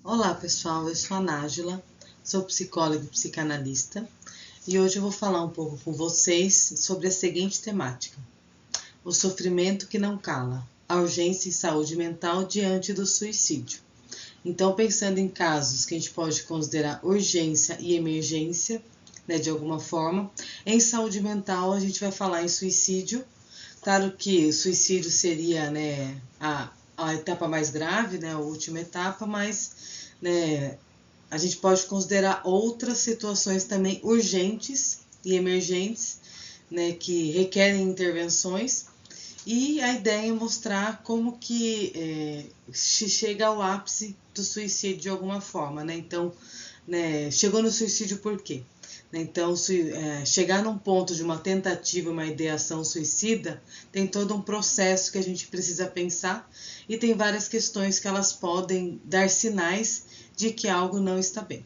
Olá pessoal, eu sou a Nájila, sou psicóloga e psicanalista e hoje eu vou falar um pouco com vocês sobre a seguinte temática: o sofrimento que não cala, a urgência em saúde mental diante do suicídio. Então, pensando em casos que a gente pode considerar urgência e emergência, de alguma forma, em saúde mental a gente vai falar em suicídio. Claro que o suicídio seria a etapa mais grave, a última etapa, mas a gente pode considerar outras situações também urgentes e emergentes, que requerem intervenções. E a ideia é mostrar como que se chega ao ápice do suicídio de alguma forma, Então, chegou no suicídio por quê? Então, chegar num ponto de uma tentativa, uma ideação suicida, tem todo um processo que a gente precisa pensar e tem várias questões que elas podem dar sinais de que algo não está bem.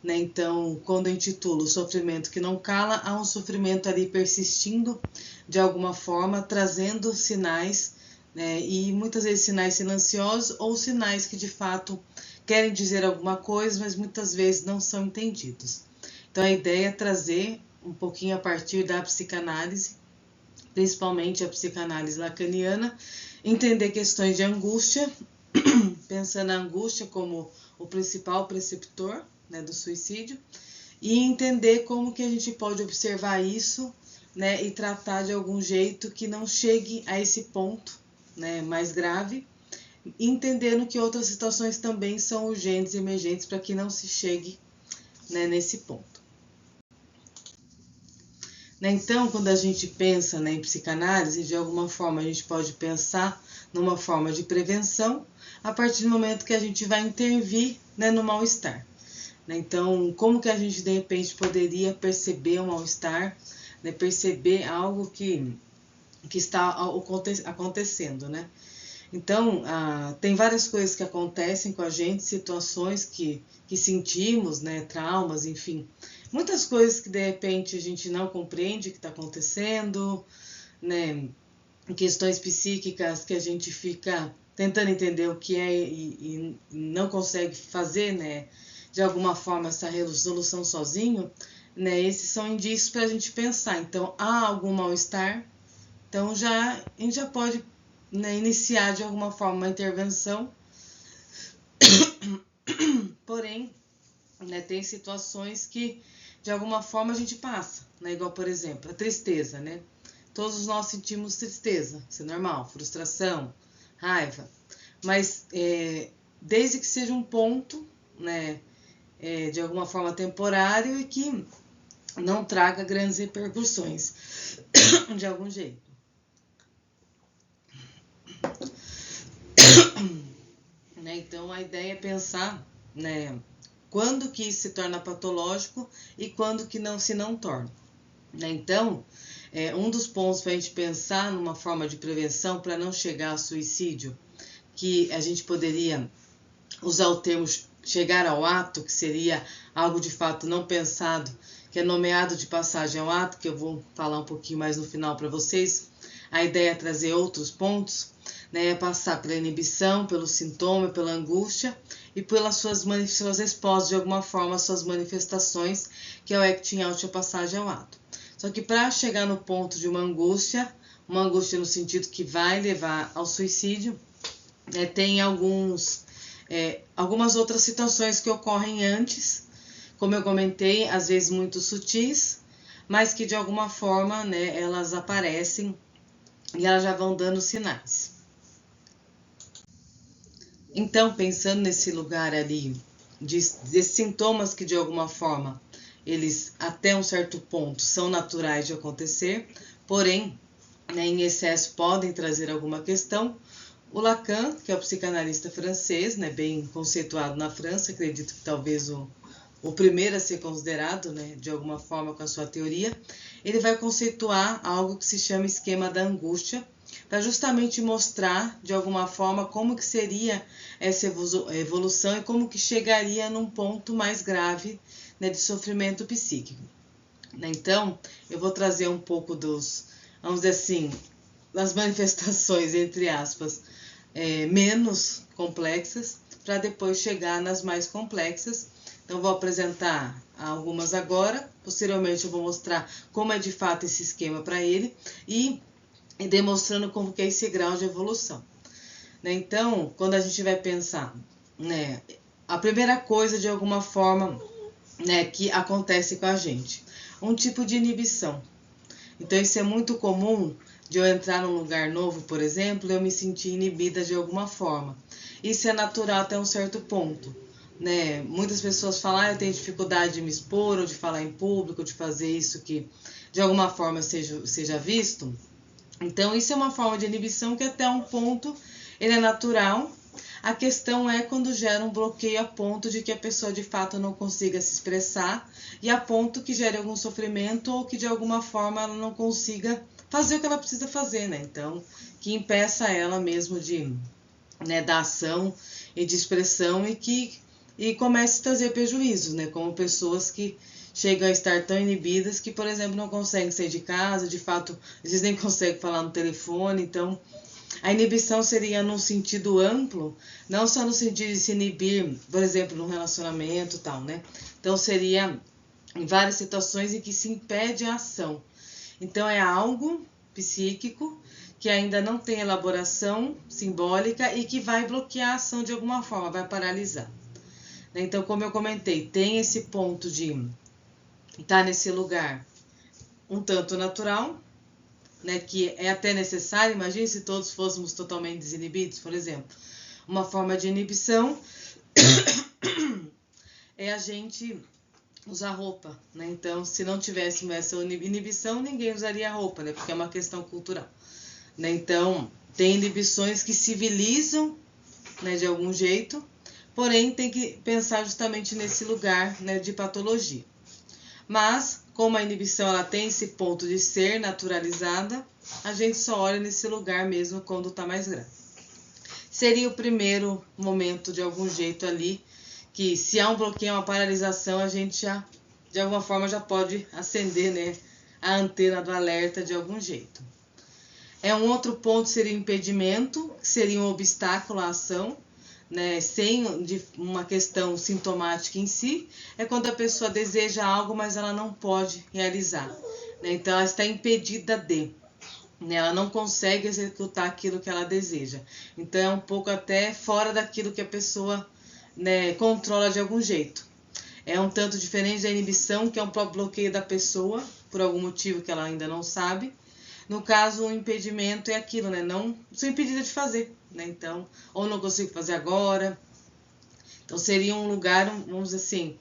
Então, quando eu intitulo o sofrimento que não cala, há um sofrimento ali persistindo de alguma forma, trazendo sinais, e muitas vezes sinais silenciosos ou sinais que de fato querem dizer alguma coisa, mas muitas vezes não são entendidos. Então, a ideia é trazer um pouquinho a partir da psicanálise, principalmente a psicanálise lacaniana, entender questões de angústia, pensando a angústia como o principal preceptor, do suicídio, e entender como que a gente pode observar isso, e tratar de algum jeito que não chegue a esse ponto, mais grave, entendendo que outras situações também são urgentes e emergentes para que não se chegue, nesse ponto. Então, quando a gente pensa, em psicanálise, de alguma forma a gente pode pensar numa forma de prevenção a partir do momento que a gente vai intervir, no mal-estar. Então, como que a gente de repente poderia perceber um mal-estar, perceber algo que está acontecendo, Então, tem várias coisas que acontecem com a gente, situações que sentimos, traumas, enfim. Muitas coisas que de repente a gente não compreende o que está acontecendo, questões psíquicas que a gente fica tentando entender o que é e não consegue fazer, de alguma forma essa resolução sozinho, esses são indícios para a gente pensar. Então, há algum mal-estar, então a gente já pode, iniciar de alguma forma uma intervenção. Porém, tem situações que de alguma forma a gente passa, igual por exemplo a tristeza, Todos nós sentimos tristeza, isso é normal, frustração, raiva, mas desde que seja um ponto, de alguma forma temporário e que não traga grandes repercussões de algum jeito. Então a ideia é pensar, quando que isso se torna patológico e quando que não torna. Então, um dos pontos para a gente pensar numa forma de prevenção para não chegar ao suicídio, que a gente poderia usar o termo chegar ao ato, que seria algo de fato não pensado, que é nomeado de passagem ao ato, que eu vou falar um pouquinho mais no final para vocês. A ideia é trazer outros pontos, passar pela inibição, pelo sintoma, pela angústia e pelas suas respostas, de alguma forma, suas manifestações, que é o acting out, a passagem ao ato. Só que para chegar no ponto de uma angústia no sentido que vai levar ao suicídio, tem algumas outras situações que ocorrem antes, como eu comentei, às vezes muito sutis, mas que de alguma forma, elas aparecem e elas já vão dando sinais. Então, pensando nesse lugar ali, de sintomas que de alguma forma, eles até um certo ponto são naturais de acontecer, porém, em excesso podem trazer alguma questão. O Lacan, que é o psicanalista francês, bem conceituado na França, acredito que talvez o primeiro a ser considerado, de alguma forma com a sua teoria, ele vai conceituar algo que se chama esquema da angústia, para justamente mostrar, de alguma forma, como que seria essa evolução e como que chegaria num ponto mais grave, de sofrimento psíquico. Então, eu vou trazer um pouco vamos dizer assim, das manifestações, entre aspas, menos complexas, para depois chegar nas mais complexas. Então, vou apresentar algumas agora, posteriormente eu vou mostrar como é de fato esse esquema para ele e demonstrando como que é esse grau de evolução. Então, quando a gente vai pensar, né, a primeira coisa de alguma forma, né, que acontece com a gente, um tipo de inibição. Então, isso é muito comum de eu entrar num lugar novo, por exemplo, eu me sentir inibida de alguma forma. Isso é natural até um certo ponto, né? Muitas pessoas falam, eu tenho dificuldade de me expor, ou de falar em público, de fazer isso que de alguma forma seja visto. Então, isso é uma forma de inibição que até um ponto ele é natural. A questão é quando gera um bloqueio a ponto de que a pessoa de fato não consiga se expressar e a ponto que gere algum sofrimento ou que de alguma forma ela não consiga fazer o que ela precisa fazer, né? Então, que impeça ela mesmo de, né, da ação e de expressão e comece a trazer prejuízos, né? Como pessoas que chegam a estar tão inibidas que, por exemplo, não conseguem sair de casa, de fato, às vezes nem conseguem falar no telefone. Então, a inibição seria num sentido amplo, não só no sentido de se inibir, por exemplo, num relacionamento e tal, né? Então, seria em várias situações em que se impede a ação. Então, é algo psíquico que ainda não tem elaboração simbólica e que vai bloquear a ação de alguma forma, vai paralisar. Então, como eu comentei, tem esse ponto de estar nesse lugar um tanto natural, né, que é até necessário. Imagine se todos fôssemos totalmente desinibidos, por exemplo. Uma forma de inibição é a gente usar roupa, né? Então, se não tivéssemos essa inibição, ninguém usaria roupa, né? Porque é uma questão cultural, né? Então, tem inibições que civilizam, né, de algum jeito, porém tem que pensar justamente nesse lugar, né, de patologia. Mas, como a inibição ela tem esse ponto de ser naturalizada, a gente só olha nesse lugar mesmo quando está mais grave. Seria o primeiro momento, de algum jeito ali, que se há um bloqueio, uma paralisação, a gente já, de alguma forma, já pode acender, né, a antena do alerta de algum jeito. Um outro ponto seria o impedimento, que seria um obstáculo à ação, né, sem uma questão sintomática em si, é quando a pessoa deseja algo, mas ela não pode realizar, né, então ela está impedida de, né, ela não consegue executar aquilo que ela deseja, então é um pouco até fora daquilo que a pessoa, né, controla de algum jeito. É um tanto diferente da inibição, que é um próprio bloqueio da pessoa, por algum motivo que ela ainda não sabe. No caso, o impedimento é aquilo, né? Não sou impedida de fazer, né? Então, ou não consigo fazer agora. Então, seria um lugar, vamos dizer assim,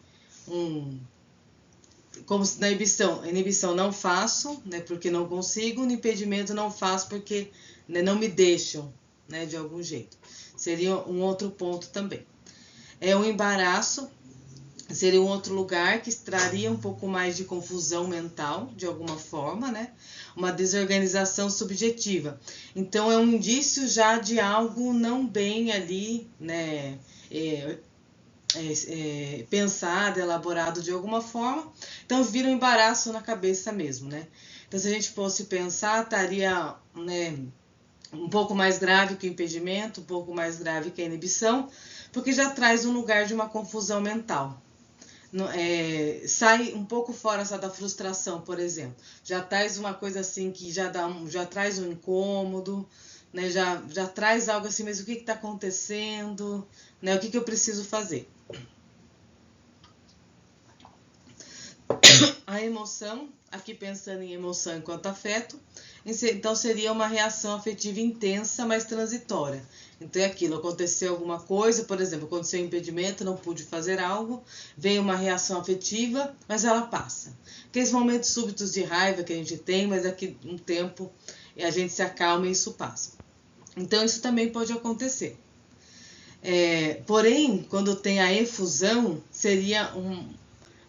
como se na inibição não faço, né? Porque não consigo, no impedimento não faço porque, né, não me deixam, né? De algum jeito. Seria um outro ponto também. Um embaraço seria um outro lugar que traria um pouco mais de confusão mental, de alguma forma, né? Uma desorganização subjetiva. Então, é um indício já de algo não bem ali, né? Pensado, elaborado de alguma forma. Então, vira um embaraço na cabeça mesmo, né? Então, se a gente fosse pensar, estaria, né, um pouco mais grave que o impedimento, um pouco mais grave que a inibição, porque já traz um lugar de uma confusão mental. Sai um pouco fora só da frustração, por exemplo. Já traz uma coisa assim que já traz um incômodo, né? Já traz algo assim, mas o que está acontecendo? Né? O que eu preciso fazer? A emoção, aqui pensando em emoção enquanto afeto, então seria uma reação afetiva intensa, mas transitória. Então é aquilo, aconteceu alguma coisa, por exemplo, aconteceu um impedimento, não pude fazer algo, veio uma reação afetiva, mas ela passa. Aqueles momentos súbitos de raiva que a gente tem, mas daqui um tempo a gente se acalma e isso passa. Então isso também pode acontecer. Porém, quando tem a efusão, seria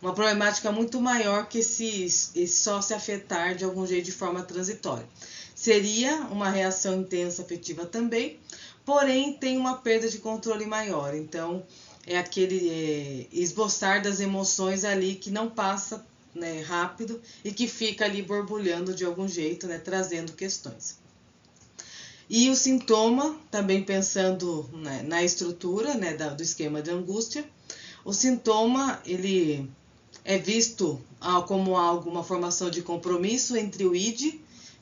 uma problemática muito maior que esse só se afetar de algum jeito de forma transitória. Seria uma reação intensa afetiva também, porém tem uma perda de controle maior. Então, é aquele esboçar das emoções ali que não passa, né, rápido e que fica ali borbulhando de algum jeito, né, trazendo questões. E o sintoma, também pensando, né, na estrutura, né, do esquema de angústia, o sintoma ele é visto como uma formação de compromisso entre o id,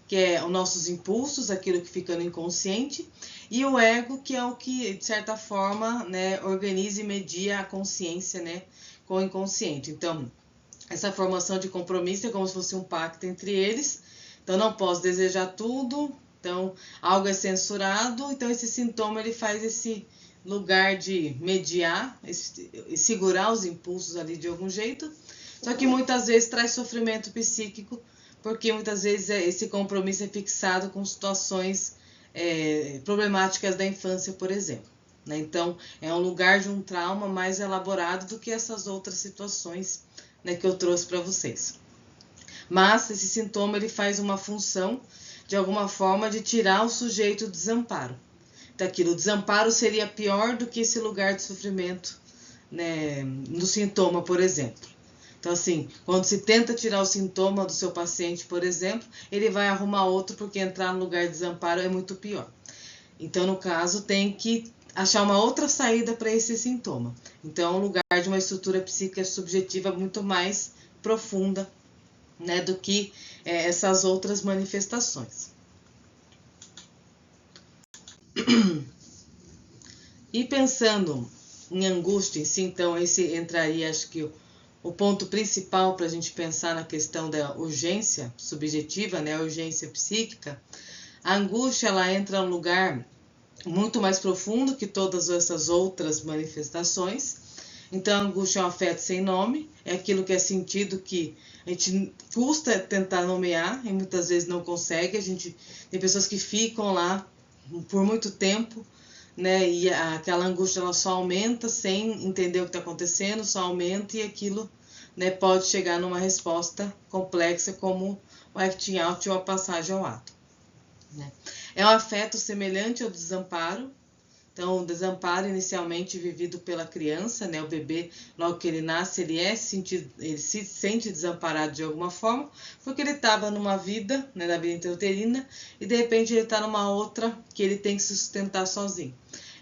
que é os nossos impulsos, aquilo que fica no inconsciente, e o ego, que é o que, de certa forma, né, organiza e media a consciência, né, com o inconsciente. Então, essa formação de compromisso é como se fosse um pacto entre eles. Então, não posso desejar tudo. Então, algo é censurado. Então, esse sintoma ele faz esse lugar de mediar, segurar os impulsos ali de algum jeito. Só que muitas vezes traz sofrimento psíquico, porque muitas vezes esse compromisso é fixado com situações problemáticas da infância, por exemplo. Né? Então, é um lugar de um trauma mais elaborado do que essas outras situações, né, que eu trouxe para vocês. Mas esse sintoma ele faz uma função, de alguma forma, de tirar o sujeito do desamparo. Daquilo, o desamparo seria pior do que esse lugar de sofrimento, né, no sintoma, por exemplo. Então, assim, quando se tenta tirar o sintoma do seu paciente, por exemplo, ele vai arrumar outro porque entrar no lugar de desamparo é muito pior. Então, no caso, tem que achar uma outra saída para esse sintoma. Então, é um lugar de uma estrutura psíquica subjetiva muito mais profunda, né, do que essas outras manifestações. E pensando em angústia em si, então, esse entraria, acho que o ponto principal para a gente pensar na questão da urgência subjetiva, né, a urgência psíquica. A angústia ela entra num lugar muito mais profundo que todas essas outras manifestações. Então, a angústia é um afeto sem nome, é aquilo que é sentido que a gente custa tentar nomear e muitas vezes não consegue. Tem pessoas que ficam lá por muito tempo, né? E aquela angústia ela só aumenta sem entender o que está acontecendo, só aumenta e aquilo, né, pode chegar numa resposta complexa como o acting out ou a passagem ao ato. Né? É um afeto semelhante ao desamparo. Então, o desamparo inicialmente vivido pela criança, né, o bebê, logo que ele nasce, ele se sente desamparado de alguma forma, porque ele estava numa vida, né, na vida intrauterina, e de repente ele está numa outra que ele tem que se sustentar sozinho.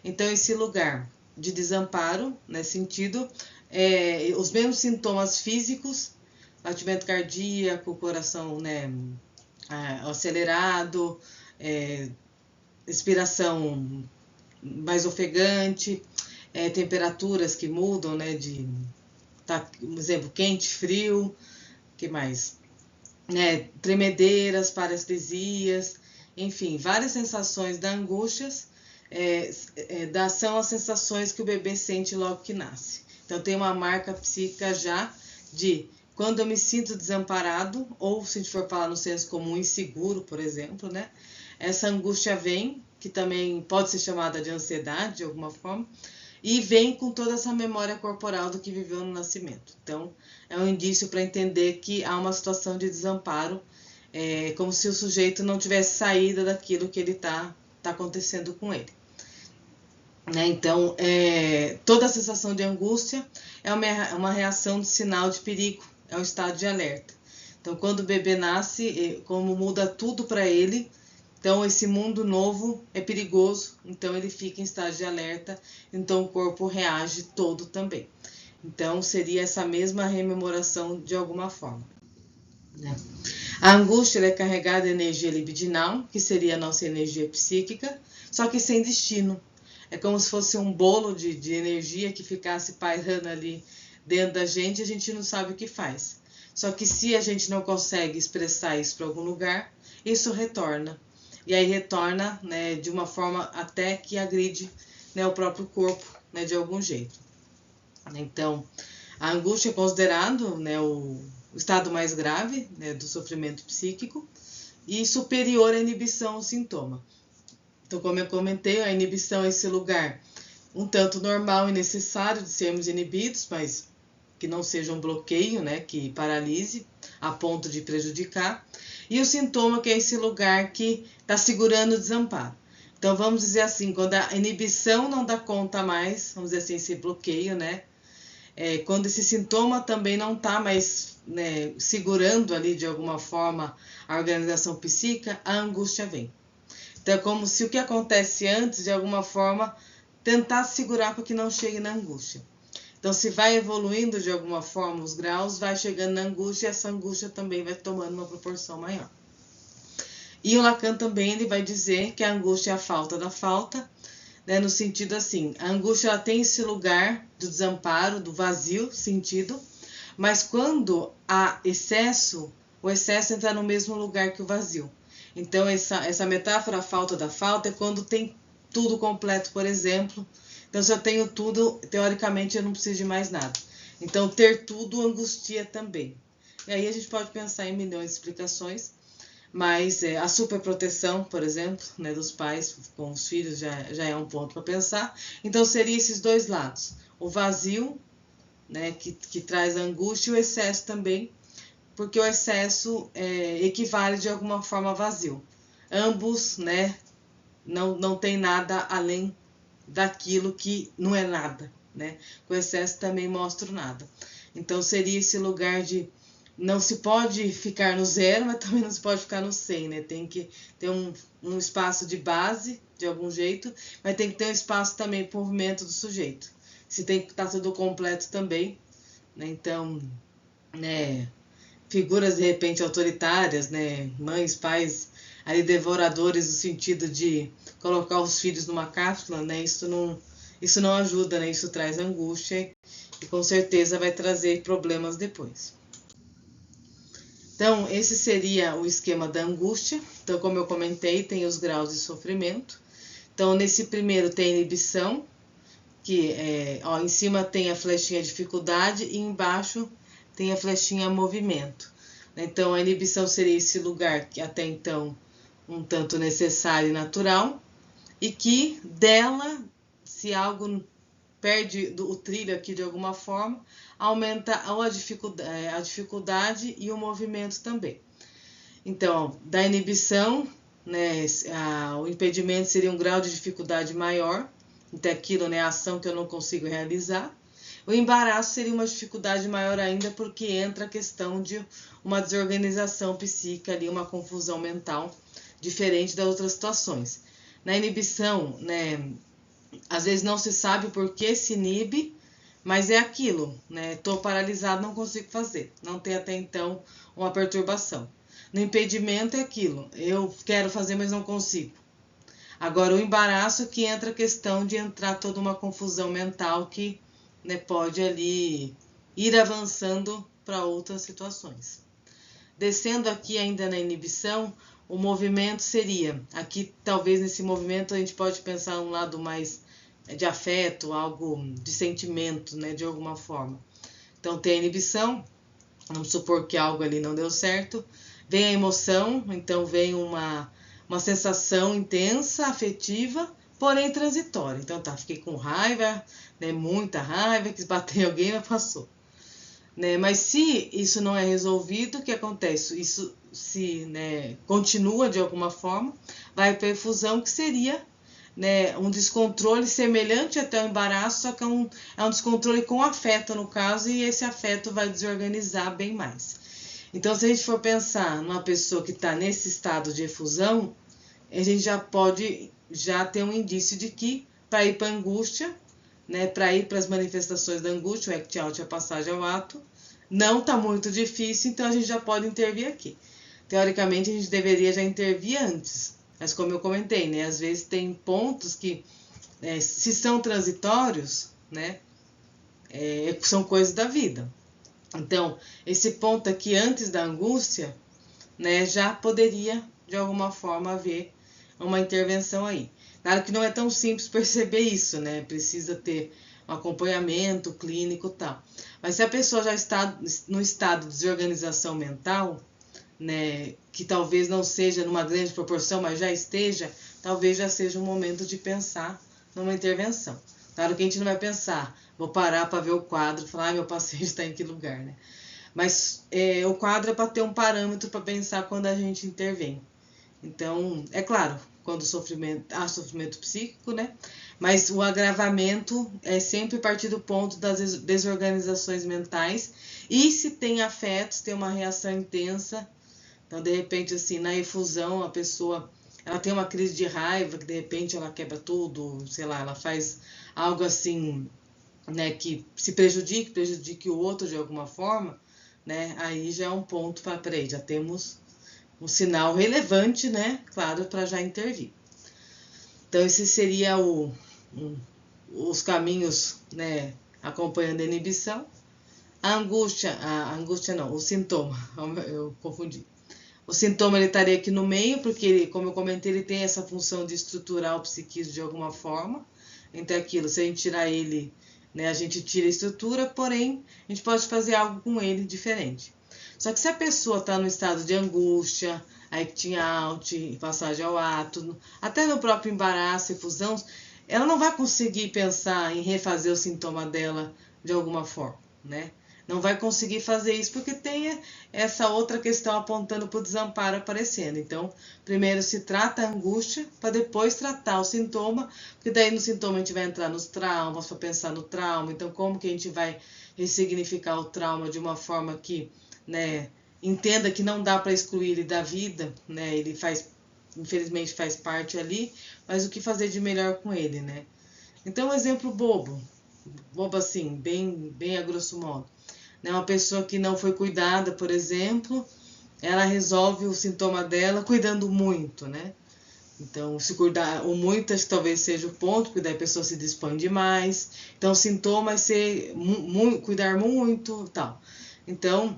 Então, esse lugar de desamparo, nesse sentido, os mesmos sintomas físicos, batimento cardíaco, coração, né, acelerado, respiração mais ofegante, temperaturas que mudam, né, por exemplo, quente, frio, que mais? Tremedeiras, parestesias, enfim, várias sensações da angústia são as sensações que o bebê sente logo que nasce. Então tem uma marca psíquica já de quando eu me sinto desamparado, ou se a gente for falar no senso comum, inseguro, por exemplo, né? Essa angústia vem, que também pode ser chamada de ansiedade, de alguma forma, e vem com toda essa memória corporal do que viveu no nascimento. Então, é um indício para entender que há uma situação de desamparo, como se o sujeito não tivesse saída daquilo que ele está acontecendo com ele. Né? Então, toda a sensação de angústia é uma reação de sinal de perigo, é um estado de alerta. Então, quando o bebê nasce, como muda tudo para ele, então esse mundo novo é perigoso, então ele fica em estado de alerta, então o corpo reage todo também. Então, seria essa mesma rememoração de alguma forma. Né? A angústia é carregada de energia libidinal, que seria a nossa energia psíquica, só que sem destino. É como se fosse um bolo de energia que ficasse pairando ali dentro da gente e a gente não sabe o que faz. Só que se a gente não consegue expressar isso para algum lugar, isso retorna. E aí retorna, né, de uma forma até que agride, né, o próprio corpo, né, de algum jeito. Então, a angústia é considerado, né, o estado mais grave, né, do sofrimento psíquico e superior à inibição ao sintoma. Então, como eu comentei, a inibição é esse lugar um tanto normal e necessário de sermos inibidos, mas que não seja um bloqueio, né, que paralise a ponto de prejudicar. E o sintoma, que é esse lugar que está segurando o desamparo. Então, vamos dizer assim, quando a inibição não dá conta mais, vamos dizer assim, esse bloqueio, né, quando esse sintoma também não está mais, né, segurando ali de alguma forma a organização psíquica, a angústia vem. Então é como se o que acontece antes, de alguma forma, tentar segurar para que não chegue na angústia. Então, se vai evoluindo de alguma forma os graus, vai chegando na angústia e essa angústia também vai tomando uma proporção maior. E o Lacan também ele vai dizer que a angústia é a falta da falta, né, no sentido assim, a angústia ela tem esse lugar do desamparo, do vazio sentido, mas quando há excesso, o excesso entra no mesmo lugar que o vazio. Então, essa metáfora, a falta da falta, é quando tem tudo completo, por exemplo. Então, se eu tenho tudo, teoricamente eu não preciso de mais nada. Então, ter tudo angustia também. E aí a gente pode pensar em milhões de explicações, mas a superproteção, por exemplo, né, dos pais com os filhos já é um ponto para pensar. Então, seria esses dois lados. O vazio, né, que traz a angústia, e o excesso também, porque o excesso equivale de alguma forma a vazio. Ambos, né, não tem nada além daquilo que não é nada, né? O excesso também mostra o nada. Então seria esse lugar de não se pode ficar no zero, mas também não se pode ficar no 100, né? Tem que ter um espaço de base, de algum jeito, mas tem que ter um espaço também para o movimento do sujeito. Se tem que estar tudo completo também, né? Então, né, figuras de repente autoritárias, né, mães, pais ali devoradores no sentido de colocar os filhos numa cápsula, né, isso não ajuda, né, isso traz angústia e com certeza vai trazer problemas depois. Então, esse seria o esquema da angústia. Então, como eu comentei, tem os graus de sofrimento. Então, nesse primeiro tem inibição, que em cima tem a flechinha dificuldade e embaixo tem a flechinha movimento. Então, a inibição seria esse lugar que até então um tanto necessário e natural, e que dela, se algo perde o trilho aqui de alguma forma, aumenta a dificuldade e o movimento também. Então, da inibição, né, o impedimento seria um grau de dificuldade maior, então aquilo, né, a ação que eu não consigo realizar. O embaraço seria uma dificuldade maior ainda, porque entra a questão de uma desorganização psíquica ali, uma confusão mental, diferente das outras situações. Na inibição, né, às vezes não se sabe por que se inibe, mas é aquilo, né? Estou paralisado, não consigo fazer, não tem até então uma perturbação. No impedimento é aquilo, eu quero fazer, mas não consigo. Agora, o embaraço que entra a questão de entrar toda uma confusão mental que, né, pode ali ir avançando para outras situações. Descendo aqui ainda na inibição, o movimento seria, aqui talvez nesse movimento a gente pode pensar um lado mais de afeto, algo de sentimento, né, de alguma forma. Então tem a inibição, vamos supor que algo ali não deu certo, vem a emoção, então vem uma sensação intensa, afetiva, porém transitória. Então tá, fiquei com raiva, né, muita raiva, quis bater em alguém, mas passou. Né? Mas se isso não é resolvido, o que acontece? Isso se, né, continua de alguma forma, vai para a efusão, que seria, né, um descontrole semelhante até ao embaraço, só que é um descontrole com afeto no caso, e esse afeto vai desorganizar bem mais. Então, se a gente for pensar numa pessoa que está nesse estado de efusão, a gente já pode ter um indício de que para ir para a angústia, né, para ir para as manifestações da angústia, o act out é a passagem ao ato, não está muito difícil, então a gente já pode intervir aqui. Teoricamente, a gente deveria já intervir antes, mas como eu comentei, né, às vezes tem pontos que, se são transitórios, né, são coisas da vida. Então, esse ponto aqui antes da angústia, né, já poderia, de alguma forma, haver uma intervenção aí. Claro que não é tão simples perceber isso, né? Precisa ter um acompanhamento clínico e tal. Mas se a pessoa já está no estado de desorganização mental, né, que talvez não seja numa grande proporção, mas já esteja, talvez já seja um momento de pensar numa intervenção. Claro que a gente não vai pensar, vou parar para ver o quadro e falar, meu paciente está em que lugar, né? Mas o quadro é para ter um parâmetro para pensar quando a gente intervém. Então, é claro, quando há sofrimento psíquico, né? Mas o agravamento é sempre partir do ponto das desorganizações mentais. E se tem afetos, tem uma reação intensa. Então, de repente, assim, na efusão, a pessoa ela tem uma crise de raiva, que de repente ela quebra tudo, sei lá, ela faz algo assim, né, que se prejudique o outro de alguma forma, né, aí já é um ponto para, peraí, já temos um sinal relevante, né, claro, para já intervir. Então, esse seria os caminhos, né, acompanhando a inibição. A angústia não, o sintoma, eu confundi. O sintoma ele estaria aqui no meio, porque ele, como eu comentei, ele tem essa função de estruturar o psiquismo de alguma forma. Então, aquilo, se a gente tirar ele, né, a gente tira a estrutura, porém, a gente pode fazer algo com ele diferente. Só que se a pessoa está no estado de angústia, acting out, passagem ao ato, até no próprio embaraço e fusão, ela não vai conseguir pensar em refazer o sintoma dela de alguma forma, né? Não vai conseguir fazer isso porque tem essa outra questão apontando para o desamparo aparecendo. Então, primeiro se trata a angústia, para depois tratar o sintoma, porque daí no sintoma a gente vai entrar nos traumas, para pensar no trauma. Então, como que a gente vai ressignificar o trauma de uma forma que, né, entenda que não dá para excluir ele da vida, né? Ele infelizmente faz parte ali, mas o que fazer de melhor com ele, né? Então, um exemplo bobo assim, bem a grosso modo. Uma pessoa que não foi cuidada, por exemplo, ela resolve o sintoma dela cuidando muito, né? Então, se cuidar, o muito talvez seja o ponto, porque daí a pessoa se dispõe demais. Então, o sintoma é ser cuidar muito e tal. Então,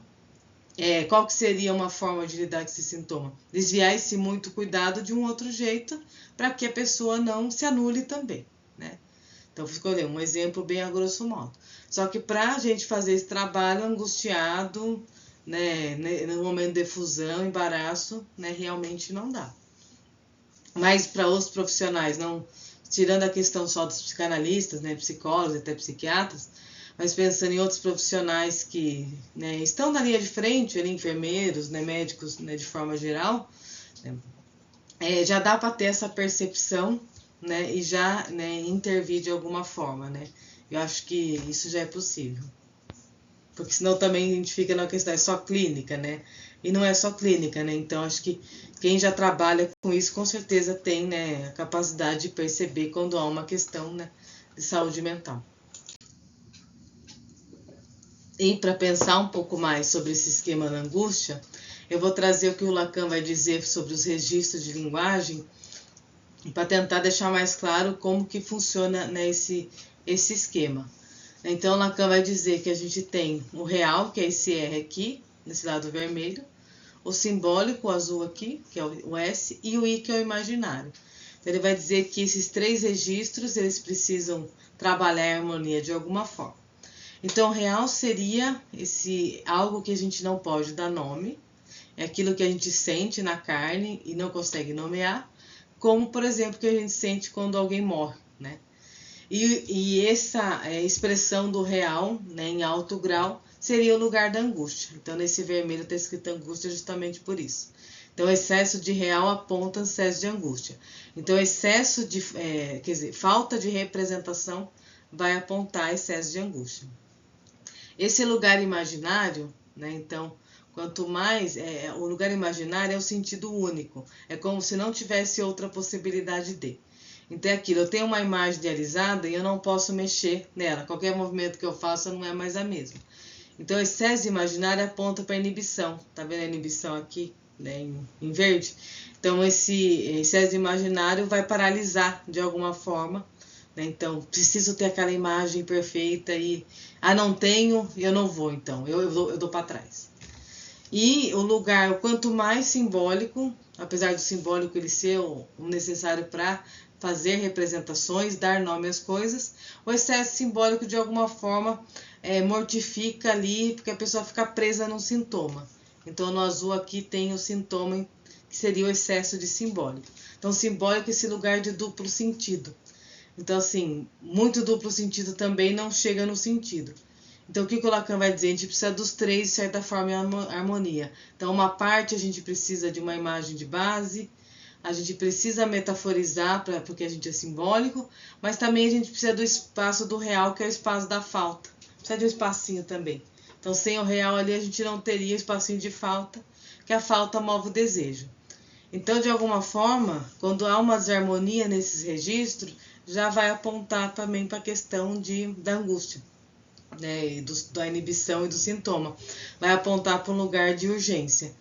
qual que seria uma forma de lidar com esse sintoma? Desviar esse muito cuidado de um outro jeito, para que a pessoa não se anule também, né? Então, vou escolher um exemplo bem a grosso modo. Só que para a gente fazer esse trabalho angustiado, né, no momento de fusão, embaraço, né, realmente não dá. Mas para os profissionais, não tirando a questão só dos psicanalistas, né, psicólogos, até psiquiatras, mas pensando em outros profissionais que, né, estão na linha de frente, ali, enfermeiros, né, médicos, né, de forma geral, né, já dá para ter essa percepção, né, e já, né, intervir de alguma forma, né? Eu acho que isso já é possível. Porque senão também a gente fica na questão, é só clínica, né? E não é só clínica, né? Então acho que quem já trabalha com isso com certeza tem, né, a capacidade de perceber quando há uma questão, né, de saúde mental. E para pensar um pouco mais sobre esse esquema da angústia, eu vou trazer o que o Lacan vai dizer sobre os registros de linguagem, para tentar deixar mais claro como que funciona, né, esse esquema. Então, Lacan vai dizer que a gente tem o real, que é esse R aqui, nesse lado vermelho, o simbólico, o azul aqui, que é o S, e o I, que é o imaginário. Então, ele vai dizer que esses três registros, eles precisam trabalhar a harmonia de alguma forma. Então, o real seria algo que a gente não pode dar nome, é aquilo que a gente sente na carne e não consegue nomear, como, por exemplo, que a gente sente quando alguém morre, né? E essa expressão do real, né, em alto grau, seria o lugar da angústia. Então, nesse vermelho está escrito angústia justamente por isso. Então, excesso de real aponta excesso de angústia. Então, excesso de, falta de representação vai apontar excesso de angústia. Esse lugar imaginário, né, então, quanto mais, o lugar imaginário é o sentido único, é como se não tivesse outra possibilidade de. Então é aquilo, eu tenho uma imagem idealizada e eu não posso mexer nela, qualquer movimento que eu faça não é mais a mesma. Então o excesso imaginário aponta para a inibição, tá vendo a inibição aqui, né, em verde? Então esse excesso imaginário vai paralisar de alguma forma, né? Então preciso ter aquela imagem perfeita e, não tenho, eu não vou, então, eu dou para trás. E o lugar, quanto mais simbólico, apesar do simbólico ele ser o necessário para fazer representações, dar nome às coisas, o excesso simbólico de alguma forma mortifica ali, porque a pessoa fica presa num sintoma. Então no azul aqui tem o sintoma que seria o excesso de simbólico. Então simbólico é esse lugar de duplo sentido. Então assim, muito duplo sentido também não chega no sentido. Então, o que o Lacan vai dizer? A gente precisa dos três, de certa forma, em harmonia. Então, uma parte a gente precisa de uma imagem de base, a gente precisa metaforizar, porque a gente é simbólico, mas também a gente precisa do espaço do real, que é o espaço da falta. Precisa de um espacinho também. Então, sem o real ali, a gente não teria o espacinho de falta, que a falta move o desejo. Então, de alguma forma, quando há uma desarmonia nesses registros, já vai apontar também para a questão da angústia, né, e da inibição e do sintoma. Vai apontar para um lugar de urgência.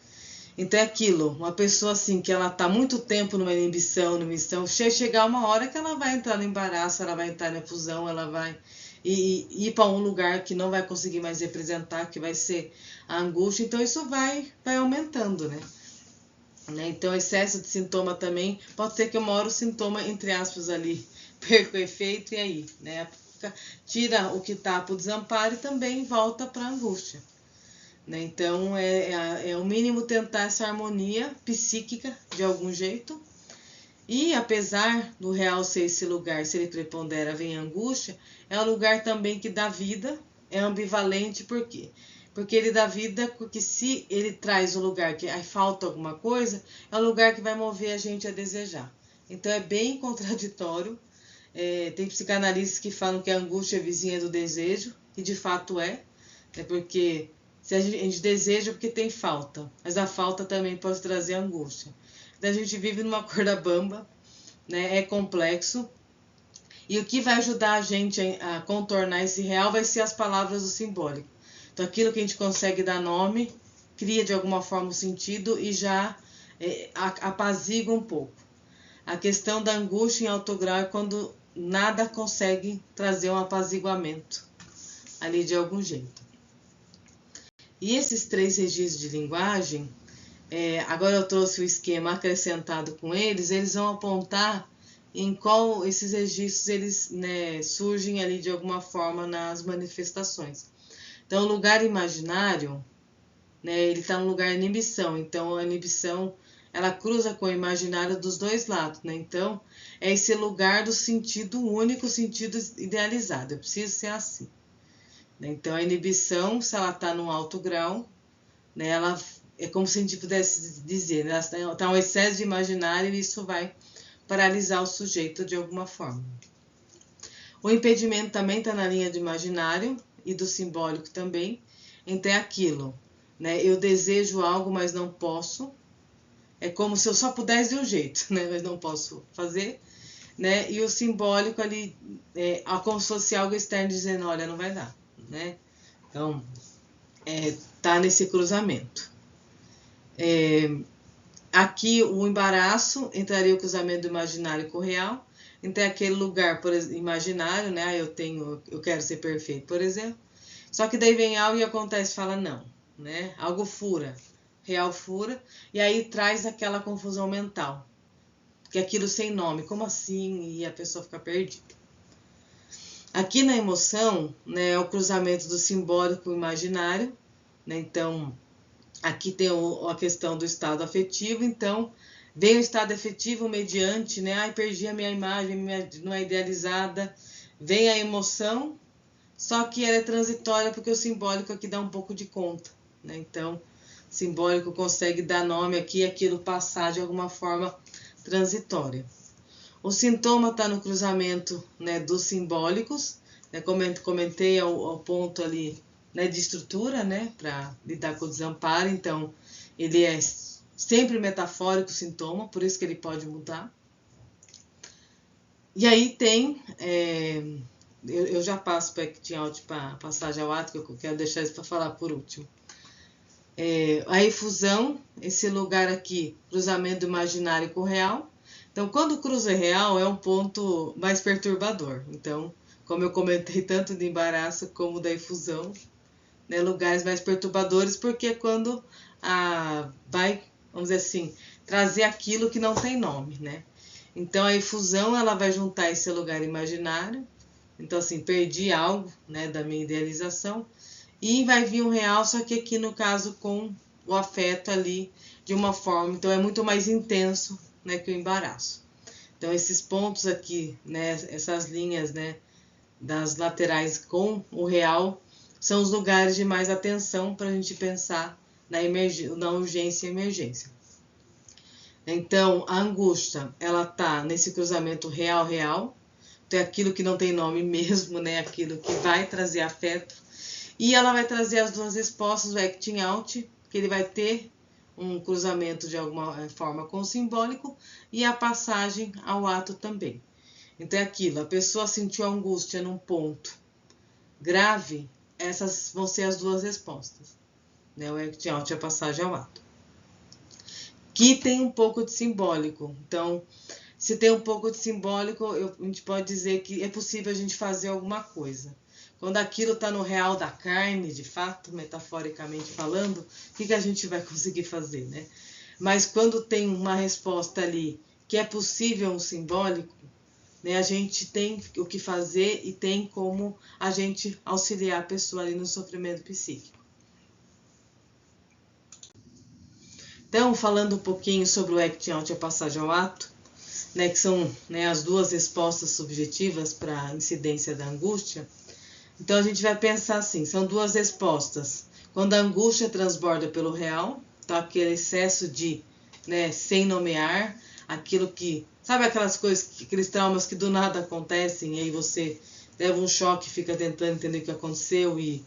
Então é aquilo, uma pessoa assim que ela está muito tempo numa inibição, chegar uma hora que ela vai entrar no embaraço, ela vai entrar na fusão, ela vai ir para um lugar que não vai conseguir mais representar, que vai ser a angústia. Então isso vai aumentando, né? Então excesso de sintoma também, pode ser que uma hora o sintoma, entre aspas, ali, perca o efeito e aí, né? Tira o que está para o desamparo e também volta para a angústia. Então, é o mínimo tentar essa harmonia psíquica de algum jeito. E apesar do real ser esse lugar, se ele prepondera, vem a angústia, é um lugar também que dá vida, é ambivalente, por quê? Porque ele dá vida, porque se ele traz o lugar que aí falta alguma coisa, é o lugar que vai mover a gente a desejar. Então é bem contraditório. Tem psicanalistas que falam que a angústia é vizinha do desejo, e de fato porque se a gente deseja porque tem falta, mas a falta também pode trazer angústia. Então a gente vive numa corda bamba, né? É complexo. E o que vai ajudar a gente a contornar esse real vai ser as palavras do simbólico. Então aquilo que a gente consegue dar nome, cria de alguma forma um sentido e já apazigua um pouco. A questão da angústia em alto grau é quando nada consegue trazer um apaziguamento ali de algum jeito. E esses 3 registros de linguagem, agora eu trouxe o esquema acrescentado com eles vão apontar em qual esses registros eles, né, surgem ali de alguma forma nas manifestações. Então, o lugar imaginário, né, ele está no lugar de inibição, então a inibição ela cruza com o imaginário dos dois lados, né? Então, é esse lugar do sentido único, sentido idealizado, eu preciso ser assim. Então, a inibição, se ela está num alto grau, né, ela é como se a gente pudesse dizer, né, está um excesso de imaginário e isso vai paralisar o sujeito de alguma forma. O impedimento também está na linha do imaginário e do simbólico também. Então é aquilo, né, eu desejo algo, mas não posso. É como se eu só pudesse de um jeito, né, mas não posso fazer. Né, e o simbólico ali, como se fosse algo externo dizendo, olha, não vai dar. Né? Então, tá nesse cruzamento. Aqui o embaraço entraria o cruzamento do imaginário com o real. Então é aquele lugar, por exemplo, imaginário, né? Eu quero ser perfeito, por exemplo. Só que daí vem algo e acontece, fala não, né? Algo fura, real fura, e aí traz aquela confusão mental. Que é aquilo sem nome, como assim? E a pessoa fica perdida. Aqui na emoção, né, é o cruzamento do simbólico com o imaginário, né? Então, aqui tem a questão do estado afetivo, então, vem o estado afetivo mediante, né? Ai, perdi a minha imagem, não é idealizada. Vem a emoção, só que ela é transitória, porque o simbólico aqui dá um pouco de conta, né? Então, o simbólico consegue dar nome aqui, aquilo passar de alguma forma transitória. O sintoma está no cruzamento, né, dos simbólicos, né, comentei ao ponto ali, né, de estrutura, né, para lidar com o desamparo. Então, ele é sempre metafórico o sintoma, por isso que ele pode mudar. E aí tem, eu já passo para acting out para passagem ao ato, que eu quero deixar isso para falar por último. A efusão, esse lugar aqui, cruzamento do imaginário com o real. Então, quando cruza real, é um ponto mais perturbador. Então, como eu comentei, tanto do embaraço como da efusão, né, lugares mais perturbadores, porque é quando vai, vamos dizer assim, trazer aquilo que não tem nome, né? Então, a efusão, ela vai juntar esse lugar imaginário. Então, assim, perdi algo, né, da minha idealização, e vai vir um real, só que aqui, no caso, com o afeto ali, de uma forma, então é muito mais intenso, né, que o embaraço. Então esses pontos aqui, né, essas linhas, né, das laterais com o real, são os lugares de mais atenção para a gente pensar na urgência e emergência. Então a angústia, ela tá nesse cruzamento real-real, então é aquilo que não tem nome mesmo, né, aquilo que vai trazer afeto, e ela vai trazer as duas respostas, o acting out, que ele vai ter um cruzamento de alguma forma com o simbólico e a passagem ao ato também. Então é aquilo, a pessoa sentiu angústia num ponto grave, essas vão ser as duas respostas, né? O act out é a passagem ao ato. Que tem um pouco de simbólico. Então, se tem um pouco de simbólico, a gente pode dizer que é possível a gente fazer alguma coisa. Quando aquilo está no real da carne, de fato, metaforicamente falando, o que a gente vai conseguir fazer, né? Mas quando tem uma resposta ali que é possível um simbólico, né, a gente tem o que fazer e tem como a gente auxiliar a pessoa ali no sofrimento psíquico. Então, falando um pouquinho sobre o act out e a passagem ao ato, né, que são, né, as duas respostas subjetivas para a incidência da angústia. Então a gente vai pensar assim, são duas respostas. Quando a angústia transborda pelo real, então aquele excesso de, né, sem nomear, aquilo que, sabe aquelas coisas, aqueles traumas que do nada acontecem e aí você leva um choque, fica tentando entender o que aconteceu e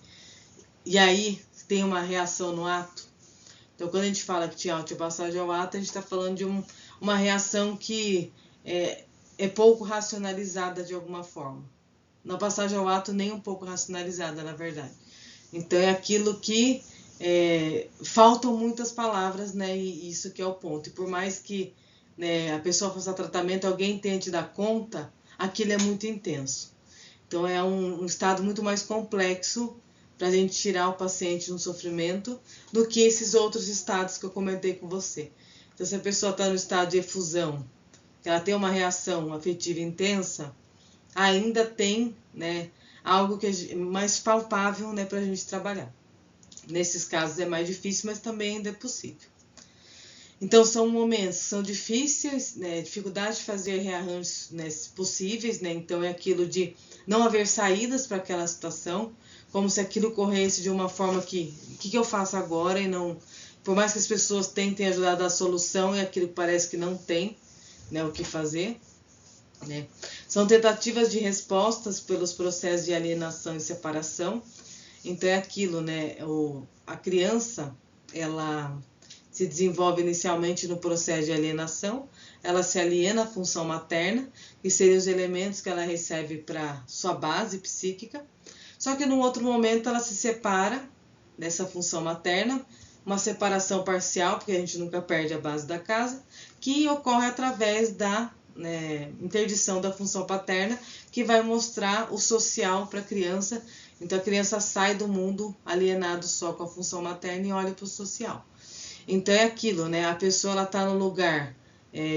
aí tem uma reação no ato. Então quando a gente fala que tinha passagem ao ato, a gente está falando de uma reação que é pouco racionalizada de alguma forma. Na passagem ao ato, nem um pouco racionalizada, na verdade. Então, é aquilo que faltam muitas palavras, né? E isso que é o ponto. E por mais que, né, a pessoa faça tratamento, alguém tente dar conta, aquilo é muito intenso. Então, é um estado muito mais complexo para a gente tirar o paciente do sofrimento do que esses outros estados que eu comentei com você. Então, se a pessoa está no estado de efusão, ela tem uma reação afetiva intensa, ainda tem, né, algo que é mais palpável, né, para a gente trabalhar. Nesses casos é mais difícil, mas também ainda é possível. Então são momentos que são difíceis, né, dificuldade de fazer rearranjos, né, possíveis, né, então é aquilo de não haver saídas para aquela situação, como se aquilo corresse de uma forma que, o que eu faço agora e não, por mais que as pessoas tentem ajudar a dar solução, é aquilo que parece que não tem, né, o que fazer. Né? São tentativas de respostas pelos processos de alienação e separação. Então é aquilo, né? A criança, ela se desenvolve inicialmente no processo de alienação, ela se aliena à função materna, que seriam os elementos que ela recebe para sua base psíquica, só que num outro momento ela se separa dessa função materna, uma separação parcial, porque a gente nunca perde a base da casa, que ocorre através da interdição da função paterna, que vai mostrar o social para a criança. Então a criança sai do mundo alienado só com a função materna e olha para o social. Então é aquilo, né? A pessoa está no lugar,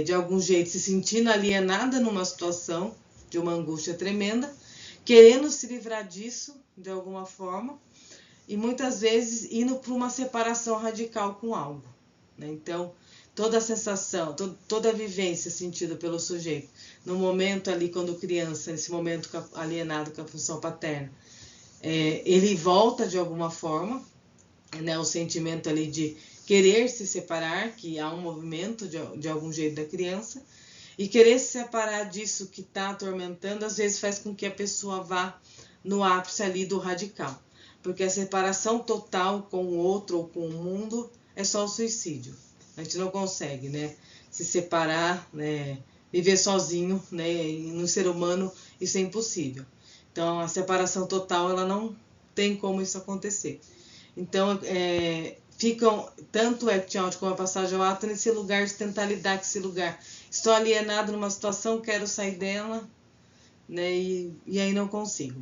de algum jeito, se sentindo alienada numa situação de uma angústia tremenda, querendo se livrar disso de alguma forma e muitas vezes indo para uma separação radical com algo, né? Então toda a sensação, toda a vivência sentida pelo sujeito, no momento ali, quando criança, nesse momento alienado com a função paterna, ele volta de alguma forma, né, o sentimento ali de querer se separar, que há um movimento de algum jeito da criança, e querer se separar disso que está atormentando, às vezes faz com que a pessoa vá no ápice ali do radical, porque a separação total com o outro ou com o mundo é só o suicídio. A gente não consegue, né, se separar, né, viver sozinho, né, no ser humano isso é impossível. Então a separação total, ela não tem como isso acontecer. Então ficam tanto o act out como a passagem ao ato nesse lugar de tentar lidar com esse lugar. Estou alienado numa situação, quero sair dela, né, e aí não consigo.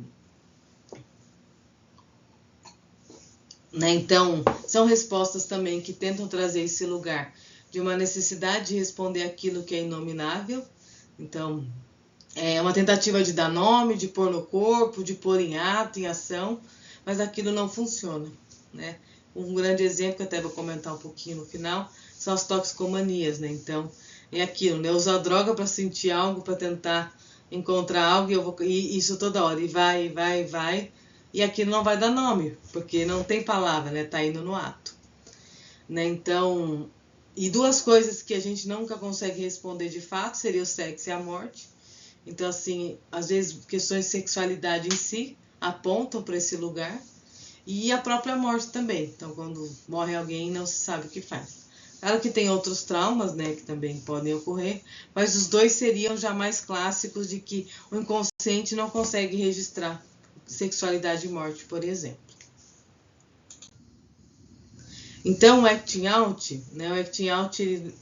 Né? Então, são respostas também que tentam trazer esse lugar de uma necessidade de responder aquilo que é inominável. Então, é uma tentativa de dar nome, de pôr no corpo, de pôr em ato, em ação, mas aquilo não funciona. Né? Um grande exemplo, que até vou comentar um pouquinho no final, são as toxicomanias. Né? Então, é aquilo, né? Usar droga para sentir algo, para tentar encontrar algo, e isso toda hora, e vai, e aquilo não vai dar nome, porque não tem palavra, né? Tá indo no ato. Né? Então, e duas coisas que a gente nunca consegue responder de fato seria o sexo e a morte. Então, assim, às vezes questões de sexualidade em si apontam para esse lugar, e a própria morte também. Então, quando morre alguém, não se sabe o que faz. Claro que tem outros traumas, né, que também podem ocorrer, mas os dois seriam já mais clássicos de que o inconsciente não consegue registrar sexualidade e morte, por exemplo. Então, o acting out, né, o acting out, ele,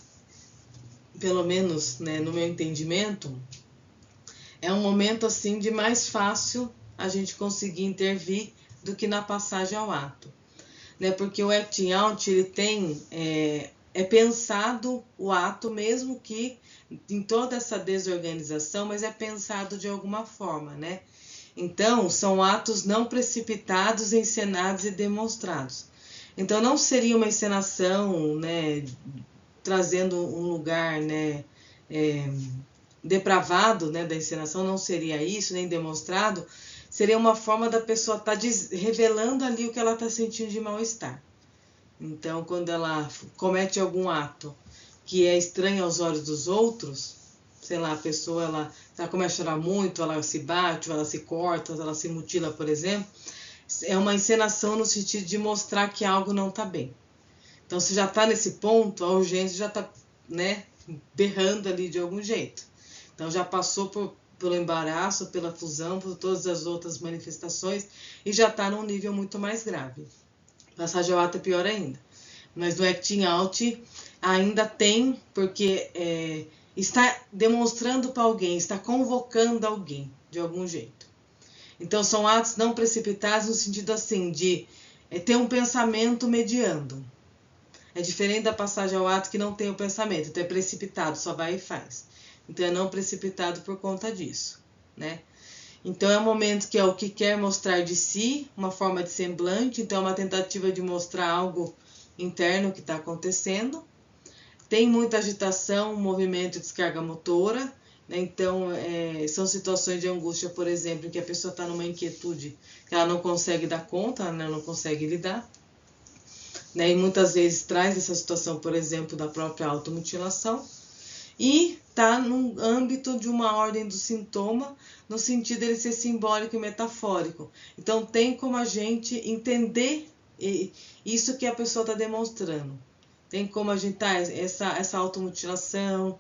pelo menos, né, no meu entendimento, é um momento assim de mais fácil a gente conseguir intervir do que na passagem ao ato, né? Porque o acting out ele tem é pensado o ato mesmo que em toda essa desorganização, mas é pensado de alguma forma, né? Então são atos não precipitados, encenados e demonstrados. Então não seria uma encenação, né, trazendo um lugar, né, depravado, né, da encenação, não seria isso, nem demonstrado, seria uma forma da pessoa estar revelando ali o que ela está sentindo de mal-estar. Então, quando ela comete algum ato que é estranho aos olhos dos outros, sei lá, a pessoa ela começa a chorar muito, ela se bate, ela se corta, ela se mutila, por exemplo, é uma encenação no sentido de mostrar que algo não está bem. Então, se já está nesse ponto, a urgência já está, né, berrando ali de algum jeito. Então, já passou pelo embaraço, pela fusão, por todas as outras manifestações e já está num nível muito mais grave. Passagem ao ato é pior ainda. Mas no acting out ainda tem, porque está demonstrando para alguém, está convocando alguém de algum jeito. Então são atos não precipitados no sentido assim de ter um pensamento mediando. É diferente da passagem ao ato que não tem o pensamento, então é precipitado, só vai e faz. Então é não precipitado por conta disso, né? Então é um momento que é o que quer mostrar de si, uma forma de semblante, então é uma tentativa de mostrar algo interno que está acontecendo. Tem muita agitação, movimento e descarga motora, né? Então são situações de angústia, por exemplo, em que a pessoa está numa inquietude que ela não consegue dar conta, né? Não consegue lidar. Né? E muitas vezes traz essa situação, por exemplo, da própria automutilação. E está no âmbito de uma ordem do sintoma, no sentido de ele ser simbólico e metafórico. Então, tem como a gente entender isso que a pessoa está demonstrando. Tem como a gente essa automutilação,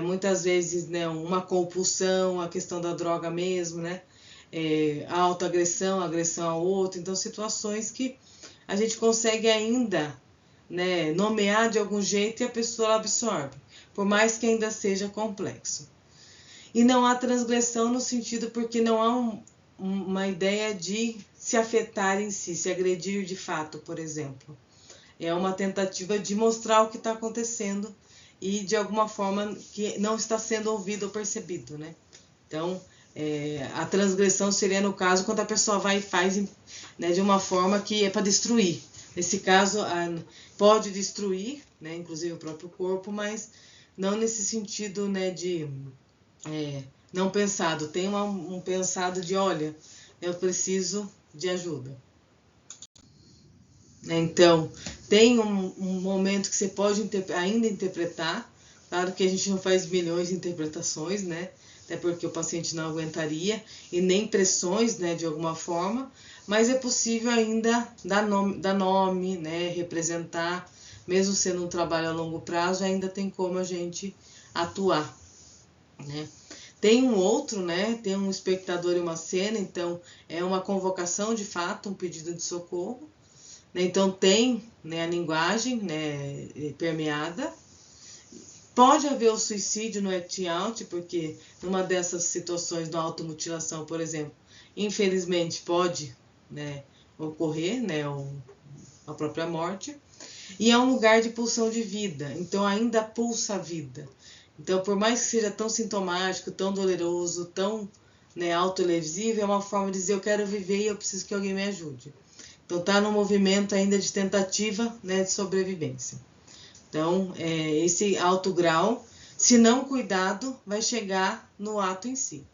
muitas vezes, né, uma compulsão, a questão da droga mesmo, né, a autoagressão, a agressão ao outro. Então, situações que a gente consegue ainda, né, nomear de algum jeito e a pessoa absorve, por mais que ainda seja complexo. E não há transgressão no sentido porque não há uma ideia de se afetar em si, se agredir de fato, por exemplo. É uma tentativa de mostrar o que está acontecendo e de alguma forma que não está sendo ouvido ou percebido, né? Então, a transgressão seria no caso quando a pessoa vai e faz, né, de uma forma que é para destruir. Nesse caso, pode destruir, né, inclusive o próprio corpo, mas não nesse sentido, né, de não pensado. Tem um pensado de, olha, eu preciso de ajuda. Então, tem um momento que você pode ainda interpretar. Claro que a gente não faz milhões de interpretações, né? Até porque o paciente não aguentaria, e nem pressões, né, de alguma forma, mas é possível ainda dar nome, né, representar, mesmo sendo um trabalho a longo prazo, ainda tem como a gente atuar, né? Tem um outro, né, tem um espectador e uma cena, então é uma convocação de fato, um pedido de socorro, né? Então tem, né, a linguagem, né, permeada. Pode haver o suicídio no acting out, porque numa dessas situações da automutilação, por exemplo, infelizmente pode, né, ocorrer, né, a própria morte. E é um lugar de pulsão de vida, então ainda pulsa a vida. Então, por mais que seja tão sintomático, tão doloroso, tão, né, autolesivo, é uma forma de dizer eu quero viver e eu preciso que alguém me ajude. Então está no movimento ainda de tentativa, né, de sobrevivência. Então, esse alto grau, se não cuidado, vai chegar no ato em si.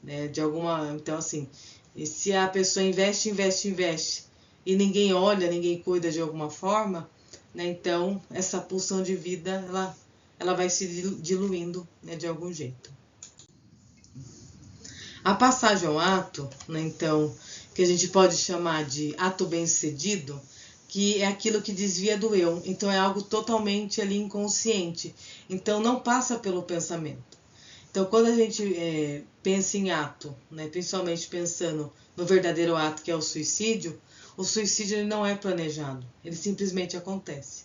Né? Então, assim, se a pessoa investe e ninguém olha, ninguém cuida de alguma forma, né? Então essa pulsão de vida, ela vai se diluindo, né, de algum jeito. A passagem ao ato, né, então, que a gente pode chamar de ato bem-sucedido, que é aquilo que desvia do eu. Então é algo totalmente ali inconsciente. Então não passa pelo pensamento. Então quando a gente pensa em ato, né, principalmente pensando no verdadeiro ato que é o suicídio ele não é planejado, ele simplesmente acontece.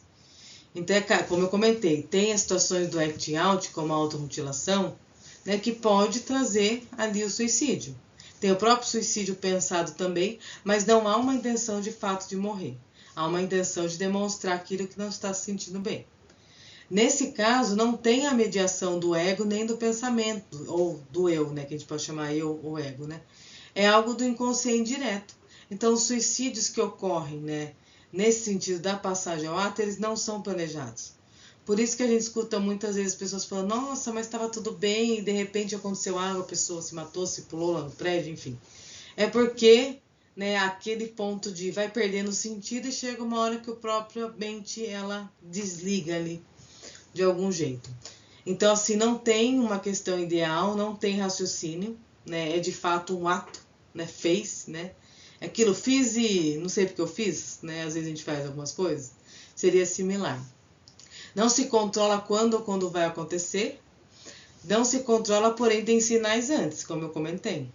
Então, como eu comentei, tem as situações do acting out, como a automutilação, né, que pode trazer ali o suicídio. Tem o próprio suicídio pensado também, mas não há uma intenção de fato de morrer. Há uma intenção de demonstrar aquilo que não está se sentindo bem. Nesse caso, não tem a mediação do ego nem do pensamento, ou do eu, né, que a gente pode chamar eu ou ego, né? É algo do inconsciente direto. Então, os suicídios que ocorrem, né, nesse sentido da passagem ao ato, eles não são planejados. Por isso que a gente escuta muitas vezes pessoas falando, nossa, mas estava tudo bem e de repente aconteceu algo, a pessoa se matou, se pulou lá no prédio, enfim. É porque, né, aquele ponto de vai perdendo sentido e chega uma hora que a própria mente ela desliga ali de algum jeito. Então, assim, não tem uma questão ideal, não tem raciocínio, né? É de fato um ato, né? Fez, né? Aquilo fiz e não sei porque eu fiz, né? Às vezes a gente faz algumas coisas. Seria similar. Não se controla quando ou quando vai acontecer. Não se controla, porém tem sinais antes, como eu comentei.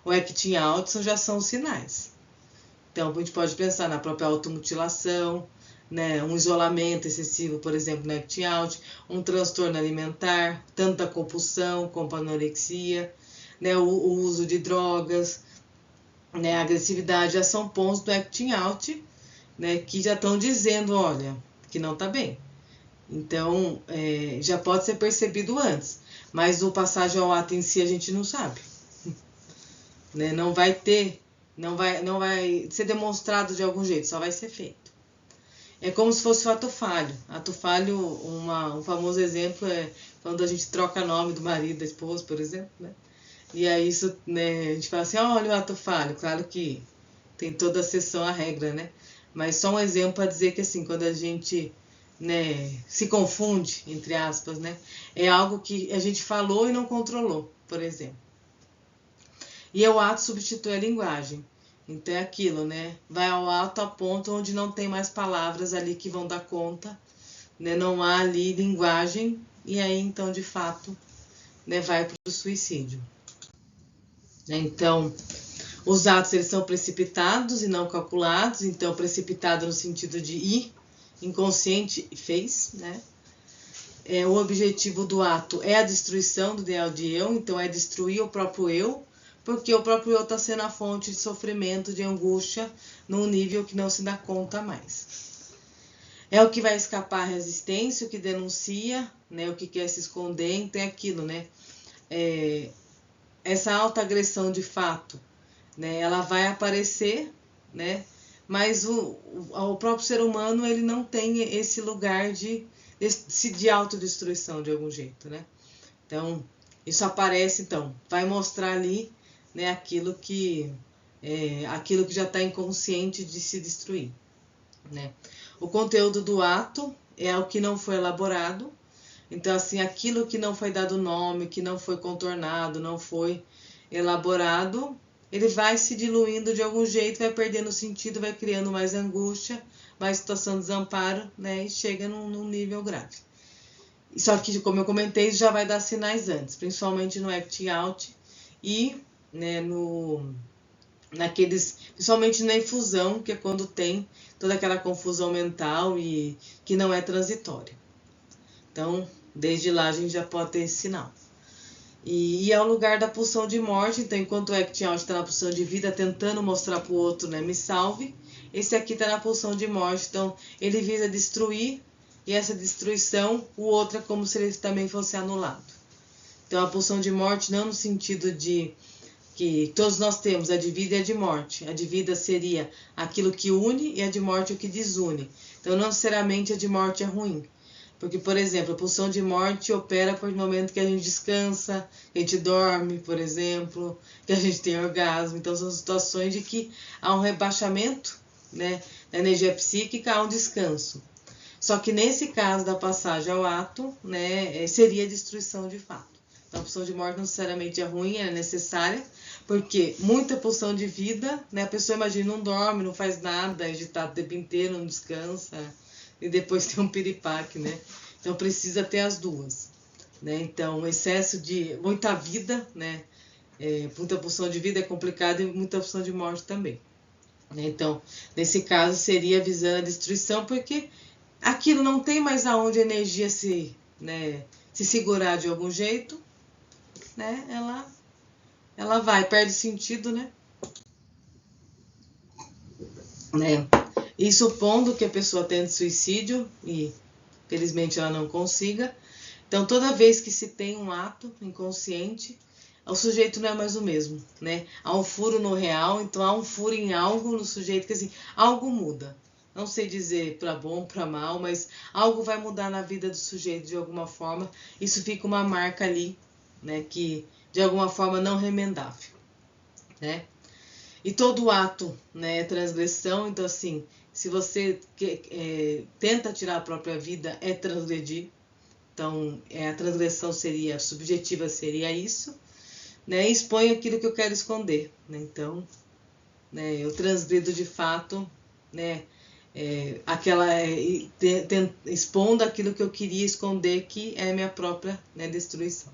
O acting out já são sinais. Então, a gente pode pensar na própria automutilação, né, um isolamento excessivo, por exemplo, no acting out, um transtorno alimentar, tanta compulsão como anorexia, né, o uso de drogas, né, a agressividade, já são pontos do acting out, né, que já estão dizendo, olha, que não está bem. Então, já pode ser percebido antes, mas o passagem ao ato em si a gente não sabe. Né, não vai ser demonstrado de algum jeito, só vai ser feito. É como se fosse o ato falho. Ato falho, um famoso exemplo é quando a gente troca nome do marido, da esposa, por exemplo, né? E aí isso, né, a gente fala assim, olha o ato falho. Claro que tem toda a exceção à regra, né? Mas só um exemplo para dizer que assim, quando a gente, né, se confunde, entre aspas, né? É algo que a gente falou e não controlou, por exemplo. E o ato substitui a linguagem. Então é aquilo, né? Vai ao ato a ponto onde não tem mais palavras ali que vão dar conta, né? Não há ali linguagem, e aí então de fato, né, vai para o suicídio. Então, os atos eles são precipitados e não calculados, então precipitado no sentido de ir, inconsciente fez, né? O objetivo do ato é a destruição do ideal de eu, então é destruir o próprio eu, porque o próprio eu está sendo a fonte de sofrimento, de angústia, num nível que não se dá conta mais. É o que vai escapar à resistência, o que denuncia, né, o que quer se esconder, então é aquilo, né? Essa alta agressão de fato, né, ela vai aparecer, né? Mas o próprio ser humano ele não tem esse lugar de autodestruição de algum jeito, né? Então, isso aparece, então, vai mostrar ali, né, aquilo que já está inconsciente de se destruir, né? O conteúdo do ato é o que não foi elaborado, então assim, aquilo que não foi dado nome, que não foi contornado, não foi elaborado, ele vai se diluindo de algum jeito, vai perdendo sentido, vai criando mais angústia, mais situação de desamparo, né, e chega num nível grave. Só que, como eu comentei, já vai dar sinais antes, principalmente no acting out e, né, principalmente na infusão, que é quando tem toda aquela confusão mental e que não é transitória. Então, desde lá a gente já pode ter esse sinal. E é o lugar da pulsão de morte, então enquanto o acting out está na pulsão de vida, tentando mostrar para o outro, né, me salve, esse aqui está na pulsão de morte, então ele visa destruir, e essa destruição, o outro é como se ele também fosse anulado. Então a pulsão de morte não no sentido de que todos nós temos a de vida e a de morte. A de vida seria aquilo que une e a de morte o que desune. Então não necessariamente a de morte é ruim. Porque, por exemplo, a pulsão de morte opera a partir do momento que a gente descansa, que a gente dorme, por exemplo, que a gente tem orgasmo. Então, são situações de que há um rebaixamento, né, da energia psíquica, há um descanso. Só que nesse caso da passagem ao ato, né, seria destruição de fato. Então, a pulsão de morte não necessariamente é ruim, é necessária, porque muita pulsão de vida, né? A pessoa, imagina, não dorme, não faz nada, é agitado o tempo inteiro, não descansa, e depois tem um piripaque, né? Então, precisa ter as duas, né? Então, excesso de muita vida, né? Muita pulsão de vida é complicado e muita pulsão de morte também, né? Então, nesse caso, seria visando a destruição, porque aquilo não tem mais aonde a energia né, se segurar de algum jeito, né? Ela vai, perde sentido, né? E supondo que a pessoa tente suicídio e felizmente ela não consiga, então toda vez que se tem um ato inconsciente, o sujeito não é mais o mesmo, né? Há um furo no real, então há um furo em algo no sujeito que assim, algo muda. Não sei dizer para bom, para mal, mas algo vai mudar na vida do sujeito de alguma forma. Isso fica uma marca ali, né? Que de alguma forma não remendável, né? E todo ato, né, é transgressão, então assim, se você tenta tirar a própria vida, é transgredir. Então, a transgressão seria, subjetiva seria isso, né? E expõe aquilo que eu quero esconder, né? Então, né, eu transgrido de fato, né? Expondo aquilo que eu queria esconder, que é minha própria, né, destruição.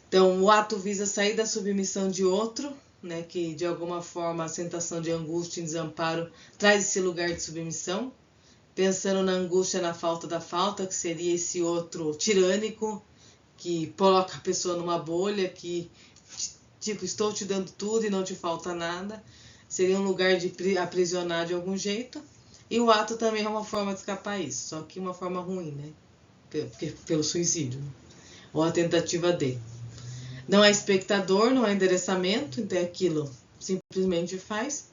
Então, o ato visa sair da submissão de outro, né, que de alguma forma a sensação de angústia e desamparo traz esse lugar de submissão, pensando na angústia, na falta da falta, que seria esse outro tirânico, que coloca a pessoa numa bolha, que tipo, estou te dando tudo e não te falta nada, seria um lugar de aprisionar de algum jeito. E o ato também é uma forma de escapar isso, só que uma forma ruim, né? Pelo suicídio, né? Ou a tentativa de. Não há espectador, não há endereçamento, então aquilo simplesmente faz,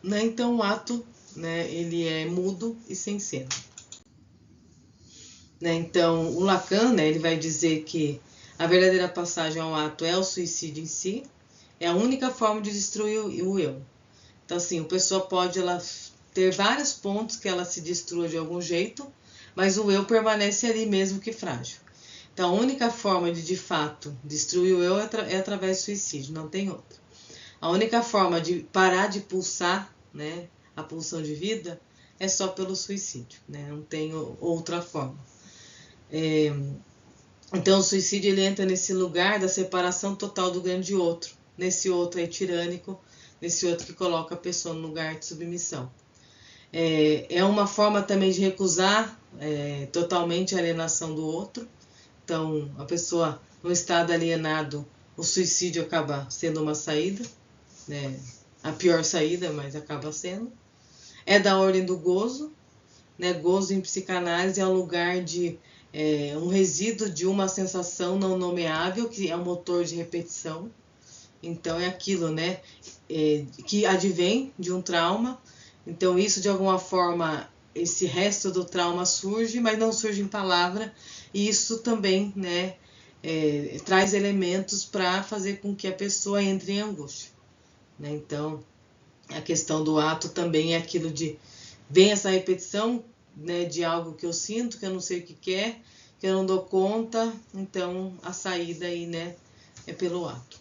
né? Então o ato, né, ele é mudo e sem cena. Né? Então o Lacan, né, ele vai dizer que a verdadeira passagem ao ato é o suicídio em si, é a única forma de destruir o eu. Então assim, a pessoa pode ter vários pontos que ela se destrua de algum jeito, mas o eu permanece ali mesmo que frágil. Então, a única forma de fato, destruir o eu é através do suicídio, não tem outra. A única forma de parar de pulsar, né, a pulsão de vida, é só pelo suicídio, né, não tem outra forma. Então, o suicídio ele entra nesse lugar da separação total do grande outro, nesse outro aí tirânico, nesse outro que coloca a pessoa no lugar de submissão. É uma forma também de recusar totalmente a alienação do outro. Então, a pessoa, no estado alienado, o suicídio acaba sendo uma saída, né? A pior saída, mas acaba sendo. É da ordem do gozo, né? Gozo em psicanálise é um lugar de um resíduo de uma sensação não nomeável, que é um motor de repetição. Então, é aquilo, né? Que advém de um trauma. Então, isso de alguma forma, esse resto do trauma surge, mas não surge em palavra. E isso também, né, traz elementos para fazer com que a pessoa entre em angústia, né? Então, a questão do ato também é aquilo de vem essa repetição, né, de algo que eu sinto, que eu não sei o que é, que eu não dou conta, então a saída aí, né, é pelo ato.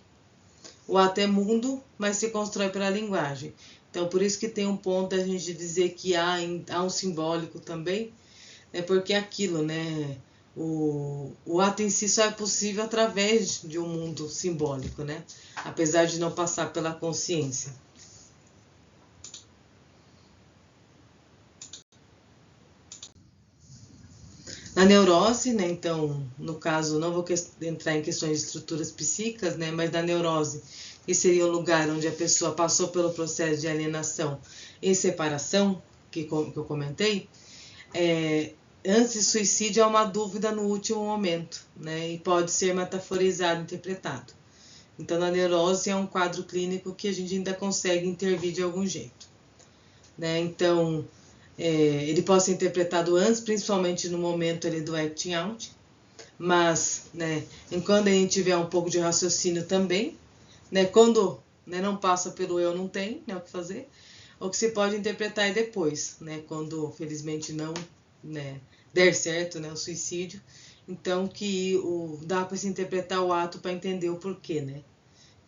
O ato é mundo, mas se constrói pela linguagem. Então, por isso que tem um ponto a gente dizer que há um simbólico também, né, porque é aquilo, né, o ato em si só é possível através de um mundo simbólico, né? Apesar de não passar pela consciência. Na neurose, né? Então, no caso, não vou entrar em questões de estruturas psíquicas, né? Mas na neurose, que seria o lugar onde a pessoa passou pelo processo de alienação e separação, que eu comentei, antes de suicídio há uma dúvida no último momento, né? E pode ser metaforizado, interpretado. Então, na neurose é um quadro clínico que a gente ainda consegue intervir de algum jeito, né? Então, ele pode ser interpretado antes, principalmente no momento ali do acting out, mas, né, enquanto a gente tiver um pouco de raciocínio também, né, quando, né, não passa pelo eu, não tem, né, o que fazer, ou que se pode interpretar depois, né, quando felizmente não, né, der certo, né, o suicídio, então que dá para se interpretar o ato para entender o porquê, né?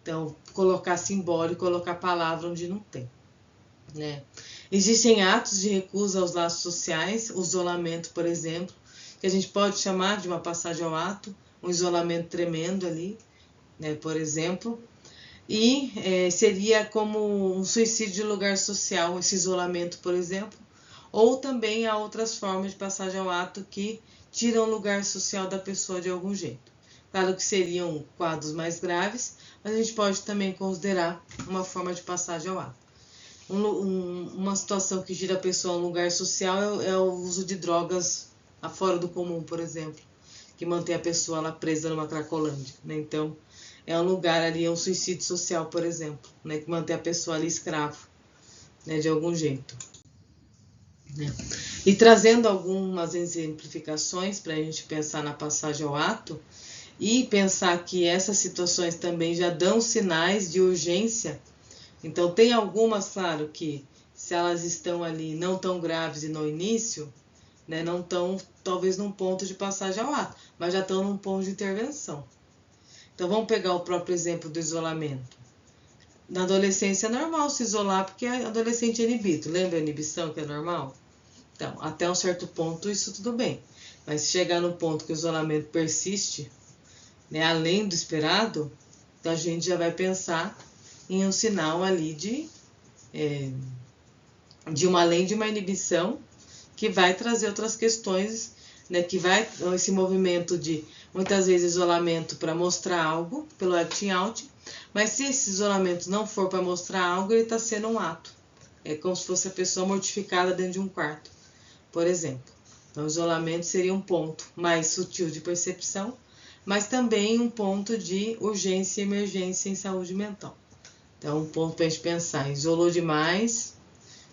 Então, colocar simbólico, colocar palavra onde não tem, né? Existem atos de recusa aos laços sociais, o isolamento, por exemplo, que a gente pode chamar de uma passagem ao ato, um isolamento tremendo ali, né, por exemplo, e seria como um suicídio de lugar social, esse isolamento, por exemplo, ou também há outras formas de passagem ao ato que tiram o lugar social da pessoa de algum jeito. Claro que seriam quadros mais graves, mas a gente pode também considerar uma forma de passagem ao ato. Uma situação que tira a pessoa a um lugar social é o uso de drogas fora do comum, por exemplo, que mantém a pessoa lá presa numa cracolândia, né? Então, é um lugar ali, é um suicídio social, por exemplo, né? Que mantém a pessoa ali escravo, né? De algum jeito. Né? E trazendo algumas exemplificações para a gente pensar na passagem ao ato e pensar que essas situações também já dão sinais de urgência. Então, tem algumas, claro, que se elas estão ali não tão graves e no início, né, não estão talvez num ponto de passagem ao ato, mas já estão num ponto de intervenção. Então, vamos pegar o próprio exemplo do isolamento. Na adolescência é normal se isolar porque é adolescente inibido. Lembra a inibição que é normal? Então, até um certo ponto isso tudo bem. Mas se chegar no ponto que o isolamento persiste, né, além do esperado, então a gente já vai pensar em um sinal ali de além de uma inibição que vai trazer outras questões, né, que vai esse movimento de muitas vezes isolamento para mostrar algo pelo acting out, mas se esse isolamento não for para mostrar algo, ele está sendo um ato. É como se fosse a pessoa mortificada dentro de um quarto, por exemplo. Então, o isolamento seria um ponto mais sutil de percepção, mas também um ponto de urgência e emergência em saúde mental. Então, um ponto para a gente pensar, isolou demais,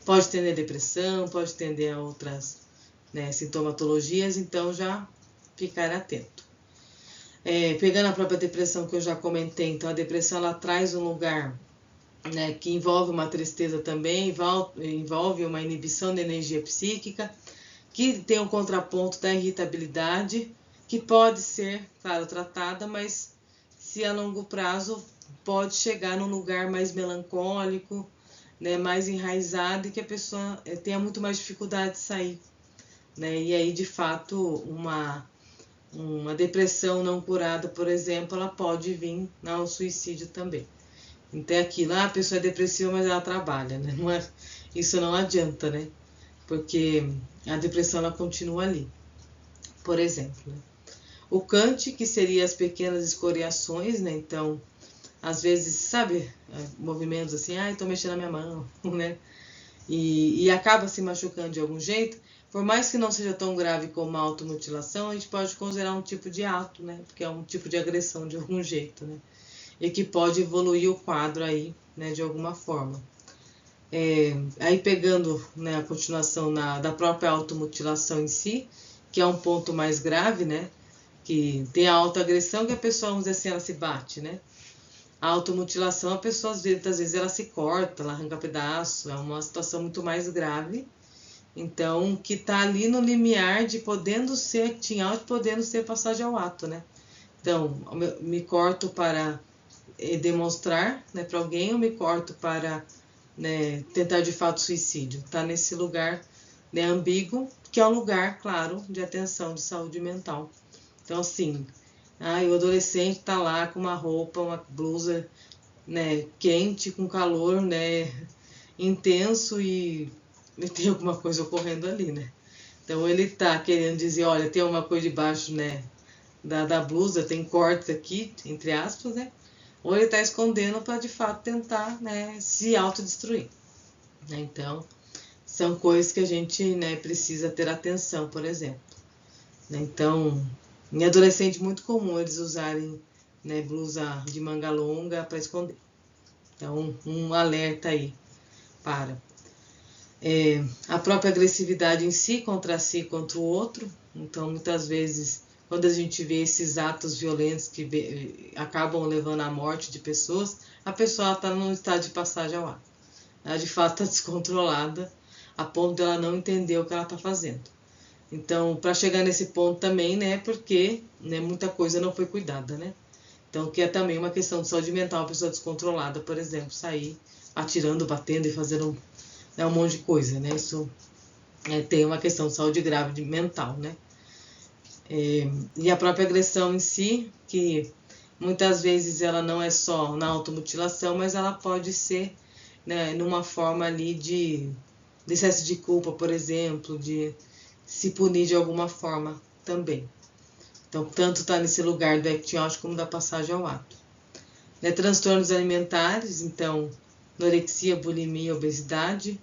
pode tender a depressão, pode tender a outras, né, sintomatologias, então já ficar atento. Pegando a própria depressão que eu já comentei, então a depressão ela traz um lugar, né, que envolve uma tristeza também, envolve uma inibição da energia psíquica, que tem um contraponto da irritabilidade, que pode ser, claro, tratada, mas se a longo prazo pode chegar num lugar mais melancólico, né, mais enraizado e que a pessoa tenha muito mais dificuldade de sair. Né? E aí, de fato, uma depressão não curada, por exemplo, ela pode vir ao suicídio também. Então é aquilo, a pessoa é depressiva, mas ela trabalha, né? Isso não adianta, né? Porque a depressão ela continua ali, por exemplo. Né? O Kant, que seria as pequenas escoriações, né? Então, às vezes, sabe, movimentos assim, tô mexendo na minha mão, né? E acaba se machucando de algum jeito, por mais que não seja tão grave como a automutilação, a gente pode considerar um tipo de ato, né? Porque é um tipo de agressão de algum jeito, né? E que pode evoluir o quadro aí, né? De alguma forma. Aí pegando, né, a continuação da própria automutilação em si, que é um ponto mais grave, né? Que tem a autoagressão que a pessoa, vamos dizer assim, ela se bate, né? A automutilação, a pessoa às vezes ela se corta, ela arranca pedaço, é uma situação muito mais grave. Então, que está ali no limiar de podendo ser acting out, podendo ser passagem ao ato, né? Então, me corto para demonstrar, né, para alguém, ou me corto para, né, tentar de fato suicídio. Está nesse lugar, né, ambíguo, que é um lugar, claro, de atenção de saúde mental. Então, assim, o adolescente está lá com uma roupa, uma blusa, né, quente, com calor, né, intenso e tem alguma coisa ocorrendo ali, né? Então ele está querendo dizer, olha, tem uma coisa debaixo, né, da blusa, tem cortes aqui, entre aspas, né? Ou ele está escondendo para de fato tentar, né, se autodestruir. Né? Então, são coisas que a gente, né, precisa ter atenção, por exemplo. Né? Então, em adolescente muito comum eles usarem, né, blusa de manga longa para esconder. Então, um alerta aí para a própria agressividade em si, contra si, contra o outro. Então, muitas vezes, quando a gente vê esses atos violentos que acabam levando à morte de pessoas, a pessoa está num estado de passagem ao ato. Ela, de fato, está descontrolada, a ponto de ela não entender o que ela está fazendo. Então, para chegar nesse ponto também, né, porque né, muita coisa não foi cuidada, né? Então, que é também uma questão de saúde mental, uma pessoa descontrolada, por exemplo, sair atirando, batendo e fazendo né, um monte de coisa, né? Isso tem uma questão de saúde grave mental, né? E a própria agressão em si, que muitas vezes ela não é só na automutilação, mas ela pode ser né, numa forma ali de excesso de culpa, por exemplo, de se punir de alguma forma também. Então, tanto está nesse lugar do acting out como da passagem ao ato. Né, transtornos alimentares, então, anorexia, bulimia, obesidade.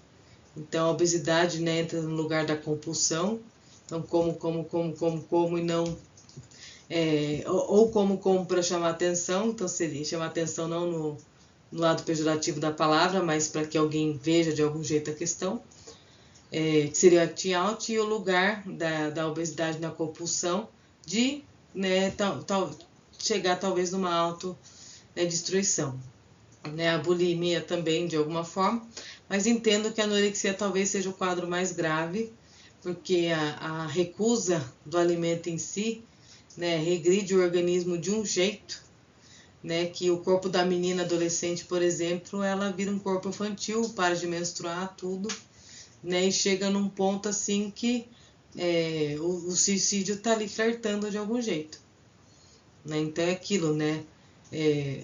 Então, a obesidade né, entra no lugar da compulsão. Então, como e não... ou como para chamar atenção. Então, seria chamar atenção não no lado pejorativo da palavra, mas para que alguém veja de algum jeito a questão. Que seria o acting out, e o lugar da obesidade na compulsão de né, chegar talvez numa autodestruição. Né, a bulimia também, de alguma forma, mas entendo que a anorexia talvez seja o quadro mais grave, porque a recusa do alimento em si né, regride o organismo de um jeito né, que o corpo da menina adolescente, por exemplo, ela vira um corpo infantil, para de menstruar, tudo, né, e chega num ponto assim que o suicídio está ali flertando de algum jeito. Né? Então é aquilo, né?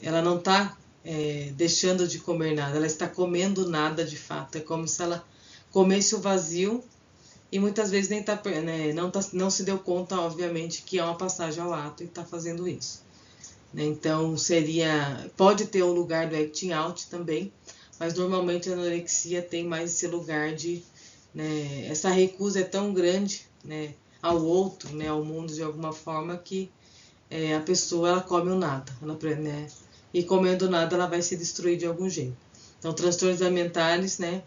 Ela não está deixando de comer nada, ela está comendo nada de fato. É como se ela comesse o vazio e muitas vezes nem tá, né, não se deu conta, obviamente, que é uma passagem ao ato e está fazendo isso. Né? Então pode ter o lugar do acting out também, mas normalmente a anorexia tem mais esse lugar de né, essa recusa é tão grande né, ao outro, né, ao mundo de alguma forma que a pessoa ela come o nada, né, e comendo nada ela vai se destruir de algum jeito. Então, transtornos alimentares, né,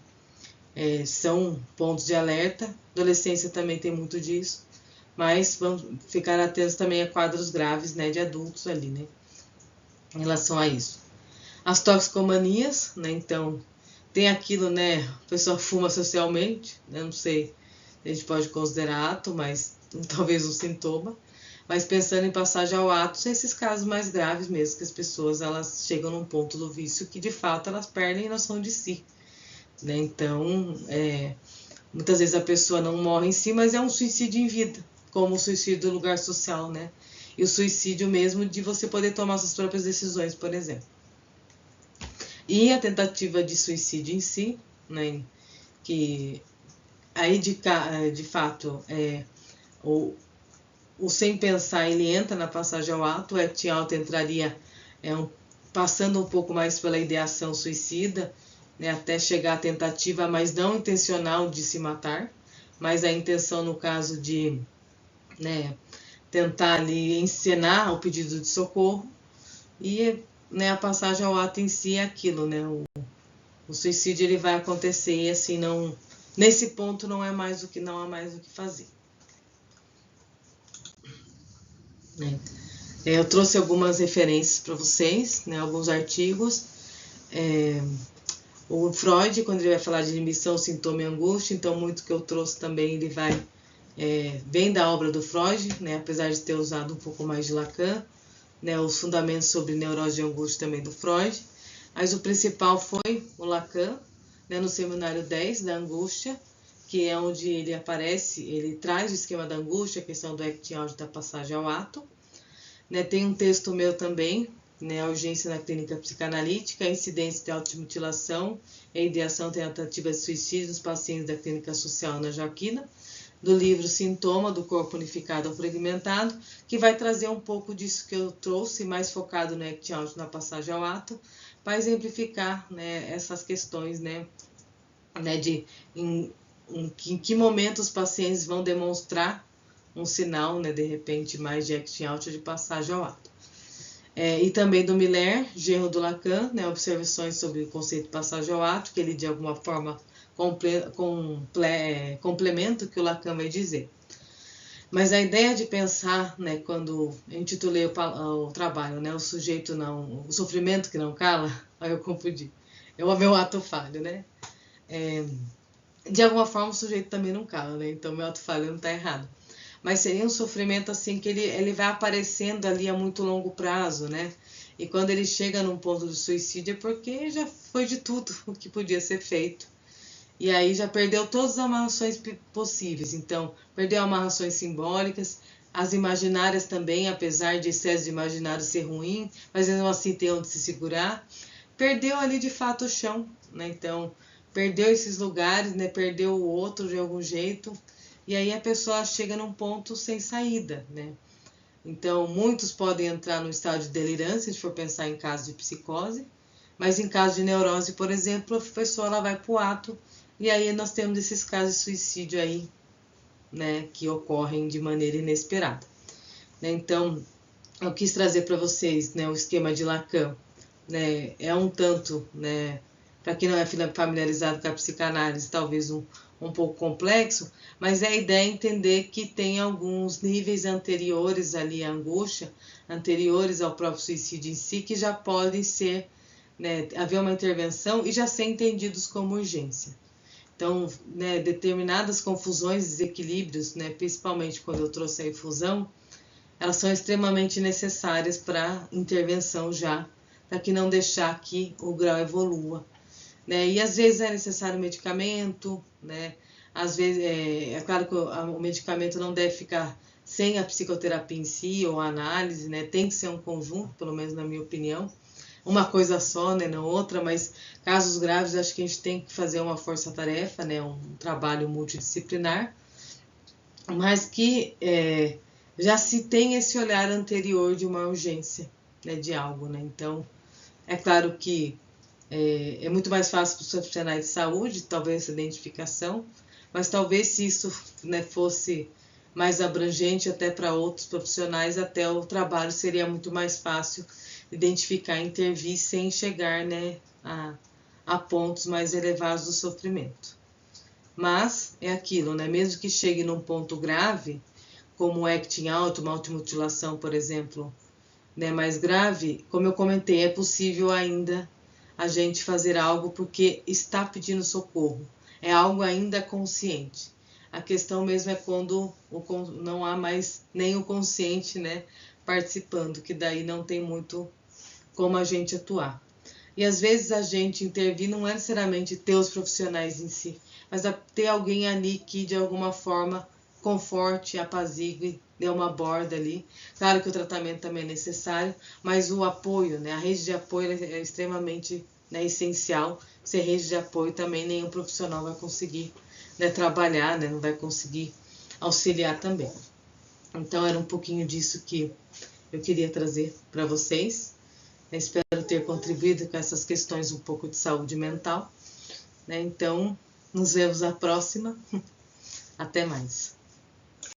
são pontos de alerta. Adolescência também tem muito disso, mas vamos ficar atentos também a quadros graves, né, de adultos ali, né, em relação a isso. As toxicomanias, né, então tem aquilo, né, a pessoa fuma socialmente, né, não sei, a gente pode considerar ato, mas talvez um sintoma. Mas pensando em passagem ao ato, são esses casos mais graves mesmo, que as pessoas elas chegam num ponto do vício que de fato elas perdem noção de si. Né? Então, muitas vezes a pessoa não morre em si, mas é um suicídio em vida, como o suicídio do lugar social, né? E o suicídio mesmo de você poder tomar suas próprias decisões, por exemplo. E a tentativa de suicídio em si, né? Que aí de fato o sem pensar ele entra na passagem ao ato, o acting out entraria passando um pouco mais pela ideação suicida, né, até chegar à tentativa, mas não intencional de se matar, mas a intenção no caso de né, tentar ali encenar o pedido de socorro, e né, a passagem ao ato em si é aquilo, né, o suicídio ele vai acontecer e assim não, nesse ponto não há mais o que fazer. Eu trouxe algumas referências para vocês, né, alguns artigos. O Freud, quando ele vai falar de inibição, sintoma e angústia, então muito que eu trouxe também ele vem da obra do Freud, né, apesar de ter usado um pouco mais de Lacan, né, os fundamentos sobre neurose e angústia também do Freud, mas o principal foi o Lacan, né, no seminário 10 da angústia, que é onde ele aparece, ele traz o esquema da angústia, a questão do acting out da passagem ao ato. Né, tem um texto meu também, né, a urgência na clínica psicanalítica, a incidência de automutilação e ideação tentativa de suicídio nos pacientes da clínica social Ana Joaquina, do livro Sintoma do Corpo Unificado ou Fragmentado, que vai trazer um pouco disso que eu trouxe, mais focado no acting out, na passagem ao ato, para exemplificar né, essas questões né, de em que momento os pacientes vão demonstrar um sinal, né, de repente, mais de acting out ou de passagem ao ato. E também do Miller, genro do Lacan, né, observações sobre o conceito de passagem ao ato, que ele de alguma forma complementa o que o Lacan vai dizer. Mas a ideia de pensar, né, quando eu intitulei o trabalho, né, o sofrimento que não cala, aí eu confundi, é o meu ato falho, né? De alguma forma o sujeito também não cala, né? Então meu ato-falando tá errado. Mas seria um sofrimento assim que ele vai aparecendo ali a muito longo prazo, né? E quando ele chega num ponto do suicídio é porque já foi de tudo o que podia ser feito. E aí já perdeu todas as amarrações possíveis. Então, perdeu amarrações simbólicas, as imaginárias também, apesar de excesso de imaginário ser ruim, mas mesmo assim tem onde se segurar. Perdeu ali de fato o chão, né? Então, perdeu esses lugares, né? Perdeu o outro de algum jeito. E aí a pessoa chega num ponto sem saída, né? Então, muitos podem entrar no estado de delirância, se for pensar em caso de psicose, mas em caso de neurose, por exemplo, a pessoa ela vai para o ato e aí nós temos esses casos de suicídio aí, né, que ocorrem de maneira inesperada. Então, eu quis trazer para vocês, né, o esquema de Lacan, né, é um tanto, né, para quem não é familiarizado com a psicanálise, talvez um pouco complexo, mas a ideia é entender que tem alguns níveis anteriores ali à angústia, anteriores ao próprio suicídio em si, que já podem ser, né, haver uma intervenção e já ser entendidos como urgência. Então, né, determinadas confusões, desequilíbrios, né, principalmente quando eu trouxe a infusão, elas são extremamente necessárias para intervenção já, para que não deixar que o grau evolua. Né? E às vezes é necessário medicamento, né? Às vezes, é claro que o medicamento não deve ficar sem a psicoterapia em si ou a análise, né? Tem que ser um conjunto, pelo menos na minha opinião. Uma coisa só, né? Não outra, mas casos graves acho que a gente tem que fazer uma força-tarefa, né? Um trabalho multidisciplinar, mas que já se tem esse olhar anterior de uma urgência, né? De algo, né? Então, é claro que é muito mais fácil para os profissionais de saúde, talvez essa identificação, mas talvez se isso, né, fosse mais abrangente até para outros profissionais, até o trabalho seria muito mais fácil identificar e intervir sem chegar, né, a pontos mais elevados do sofrimento. Mas é aquilo, né, mesmo que chegue num ponto grave, como o acting out, uma automutilação, por exemplo, né, mais grave, como eu comentei, é possível ainda a gente fazer algo porque está pedindo socorro. É algo ainda consciente. A questão mesmo é quando não há mais nem o consciente, né, participando, que daí não tem muito como a gente atuar. E às vezes a gente intervir não é necessariamente ter os profissionais em si, mas ter alguém ali que de alguma forma conforte, apazigue, dê uma borda ali. Claro que o tratamento também é necessário, mas o apoio, né, a rede de apoio é extremamente, né, essencial. Sem rede de apoio também nenhum profissional vai conseguir, né, trabalhar, né, não vai conseguir auxiliar também. Então era um pouquinho disso que eu queria trazer para vocês. Eu espero ter contribuído com essas questões um pouco de saúde mental, né? Então, nos vemos na próxima. Até mais.